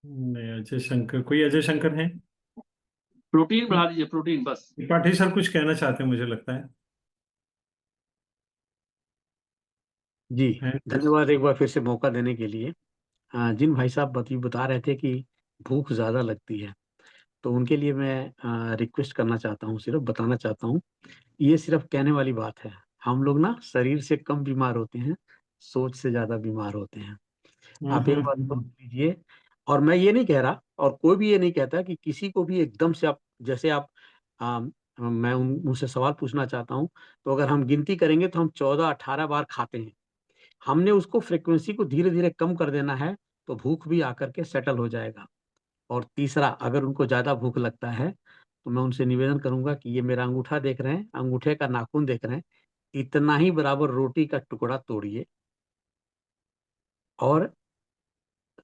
नहीं, अजय शंकर, कोई अजय शंकर है? प्रोटीन बढ़ा दीजिए, प्रोटीन बस। त्रिपाठी सर कुछ कहना चाहते हैं, मुझे लगता जी, है कुछ? धन्यवाद एक बार फिर से मौका देने के लिए। जिन भाई साहब बता रहे थे कि भूख ज़्यादा लगती है, तो उनके लिए मैं रिक्वेस्ट करना चाहता हूँ, सिर्फ बताना चाहता हूँ, ये सिर्फ कहने वाली बात है। हम लोग ना शरीर से कम बीमार होते हैं, सोच से ज़्यादा बीमार होते हैं। आप एक बात समझ लीजिए। और मैं ये नहीं कह रहा, और कोई भी ये नहीं कहता कि किसी को भी एकदम से आप, जैसे आप आ, मैं उनसे सवाल पूछना चाहता हूँ, तो अगर हम गिनती करेंगे तो हम 14-18 बार खाते हैं। हमने उसको फ्रिक्वेंसी को धीरे धीरे कम कर देना है, तो भूख भी आकर के सेटल हो जाएगा। और तीसरा, अगर उनको ज्यादा भूख लगता है, तो मैं उनसे निवेदन करूंगा कि ये मेरा अंगूठा देख रहे हैं, अंगूठे का नाखून देख रहे हैं, इतना ही बराबर रोटी का टुकड़ा तोड़िए, और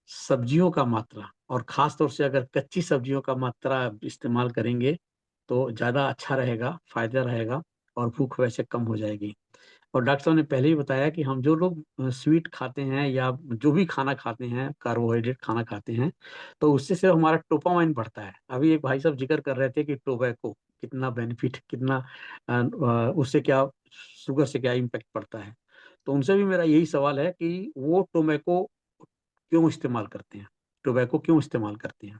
सब्जियों का मात्रा, और खास तौर से अगर कच्ची सब्जियों का मात्रा इस्तेमाल करेंगे तो ज्यादा अच्छा रहेगा, फायदा रहेगा, और भूख वैसे कम हो जाएगी। और डॉक्टर साहब ने पहले ही बताया कि हम जो लोग स्वीट खाते हैं या जो भी खाना खाते हैं, कार्बोहाइड्रेट खाना खाते हैं, तो उससे सिर्फ हमारा डोपामाइन बढ़ता है। अभी एक भाई साहब जिक्र कर रहे थे कि टोबैको कितना बेनिफिट, कितना उससे क्या, शुगर से क्या इम्पेक्ट पड़ता है। तो उनसे भी मेरा यही सवाल है कि वो टोबैको क्यों इस्तेमाल करते हैं, टोबैको क्यों इस्तेमाल करते हैं?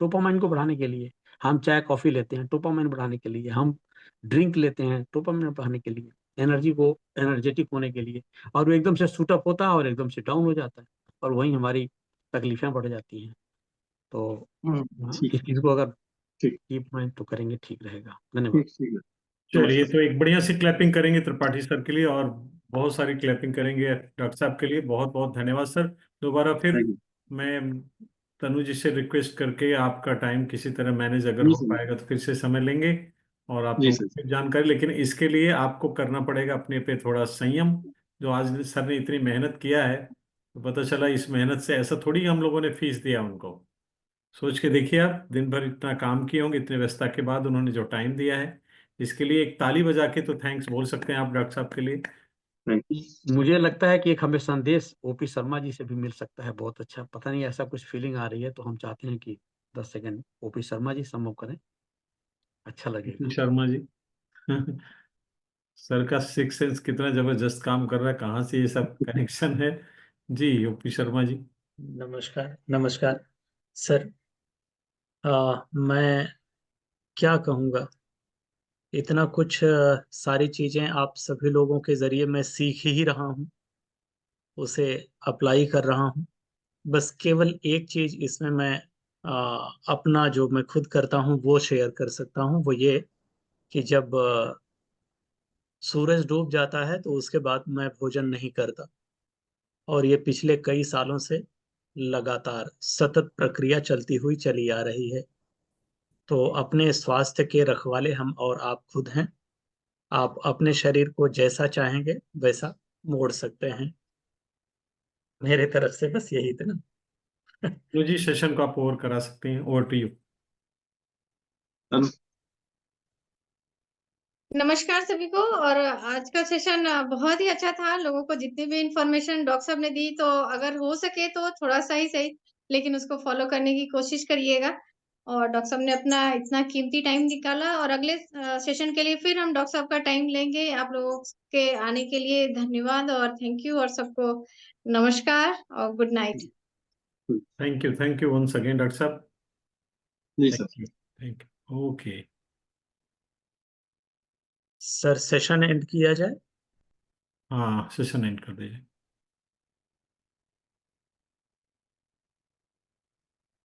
डोपामाइन को बढ़ाने के लिए। हम चाय कॉफी लेते हैं डोपामाइन बढ़ाने के लिए, हम ड्रिंक लेते हैं डोपामाइन बढ़ाने के लिए, एनर्जी को एनर्जेटिक होने के लिए। और वो एकदम से सूट अप होता है और एकदम से डाउन हो जाता है, और वहीं हमारी तकलीफें बढ़ जाती हैं। तो ठीक इस चीज को अगर ठीक कीप माइंड तो करेंगे, ठीक रहेगा। धन्यवाद। ठीक ठीक है। चलिए, नमस्कार। तो एक बढ़िया सी क्लैपिंग करेंगे त्रिपाठी सर के लिए, और बहुत सारी क्लैपिंग करेंगे डॉक्टर साहब के लिए। बहुत बहुत धन्यवाद सर। दोबारा फिर थैंक यू। मैं तनु जी से रिक्वेस्ट करके आपका टाइम किसी तरह मैनेज अगर जी हो सर। पाएगा तो फिर से समय लेंगे, और आप जी हमको सर। फिर जानकारी। लेकिन इसके लिए आपको करना पड़ेगा अपने पे थोड़ा संयम। जो आज सर ने इतनी मेहनत किया है, तो पता चला इस मेहनत से ऐसा थोड़ी हम लोगों ने फीस दिया उनको। सोच के देखिए, आप दिन भर इतना काम किए होंगे, इतने व्यस्तता के बाद उन्होंने जो टाइम दिया है, इसके लिए एक ताली बजा के तो थैंक्स बोल सकते हैं आप डॉक्टर साहब के लिए। Thank you. मुझे लगता है कि एक हमें संदेश ओपी शर्मा जी से भी मिल सकता है, बहुत अच्छा। पता नहीं ऐसा कुछ फीलिंग आ रही है, तो हम चाहते हैं कि 10 सेकंड ओपी शर्मा जी संभव करें, अच्छा लगेगा। शर्मा जी सर का सिक्स सेंस कितना जबरदस्त काम कर रहा है, कहाँ से ये सब कनेक्शन है? जी, यूपी शर्मा जी। नमस्कार, नमस्कार सर। मैं क्या कहूँगा, इतना कुछ सारी चीजें आप सभी लोगों के जरिए मैं सीख ही रहा हूँ, उसे अप्लाई कर रहा हूँ। बस केवल एक चीज इसमें मैं अपना जो मैं खुद करता हूँ वो शेयर कर सकता हूँ, वो ये कि जब सूरज डूब जाता है तो उसके बाद मैं भोजन नहीं करता। और ये पिछले कई सालों से लगातार सतत प्रक्रिया चलती हुई चली आ रही है। तो अपने स्वास्थ्य के रखवाले हम और आप खुद हैं। आप अपने शरीर को जैसा चाहेंगे वैसा मोड़ सकते हैं। मेरे तरफ से बस यही था। तो जी, सेशन को आप ओवर करा सकते हैं। Over to you. नमस्कार सभी को। और आज का सेशन बहुत ही अच्छा था। लोगों को जितनी भी इंफॉर्मेशन डॉक्टर साहब ने दी, तो अगर हो सके तो थोड़ा सा ही सही, लेकिन उसको फॉलो करने की कोशिश करिएगा। और डॉक्टर साहब ने अपना इतना कीमती टाइम निकाला, और अगले सेशन के लिए फिर हम डॉक्टर साहब का टाइम लेंगे। आप लोगों के आने के लिए धन्यवाद और थैंक यू, और सबको नमस्कार और good night. Thank you once again doctor साहब। जी sir. Thank you. Okay sir session end किया जाए। हाँ, सेशन एंड कर दीजिए।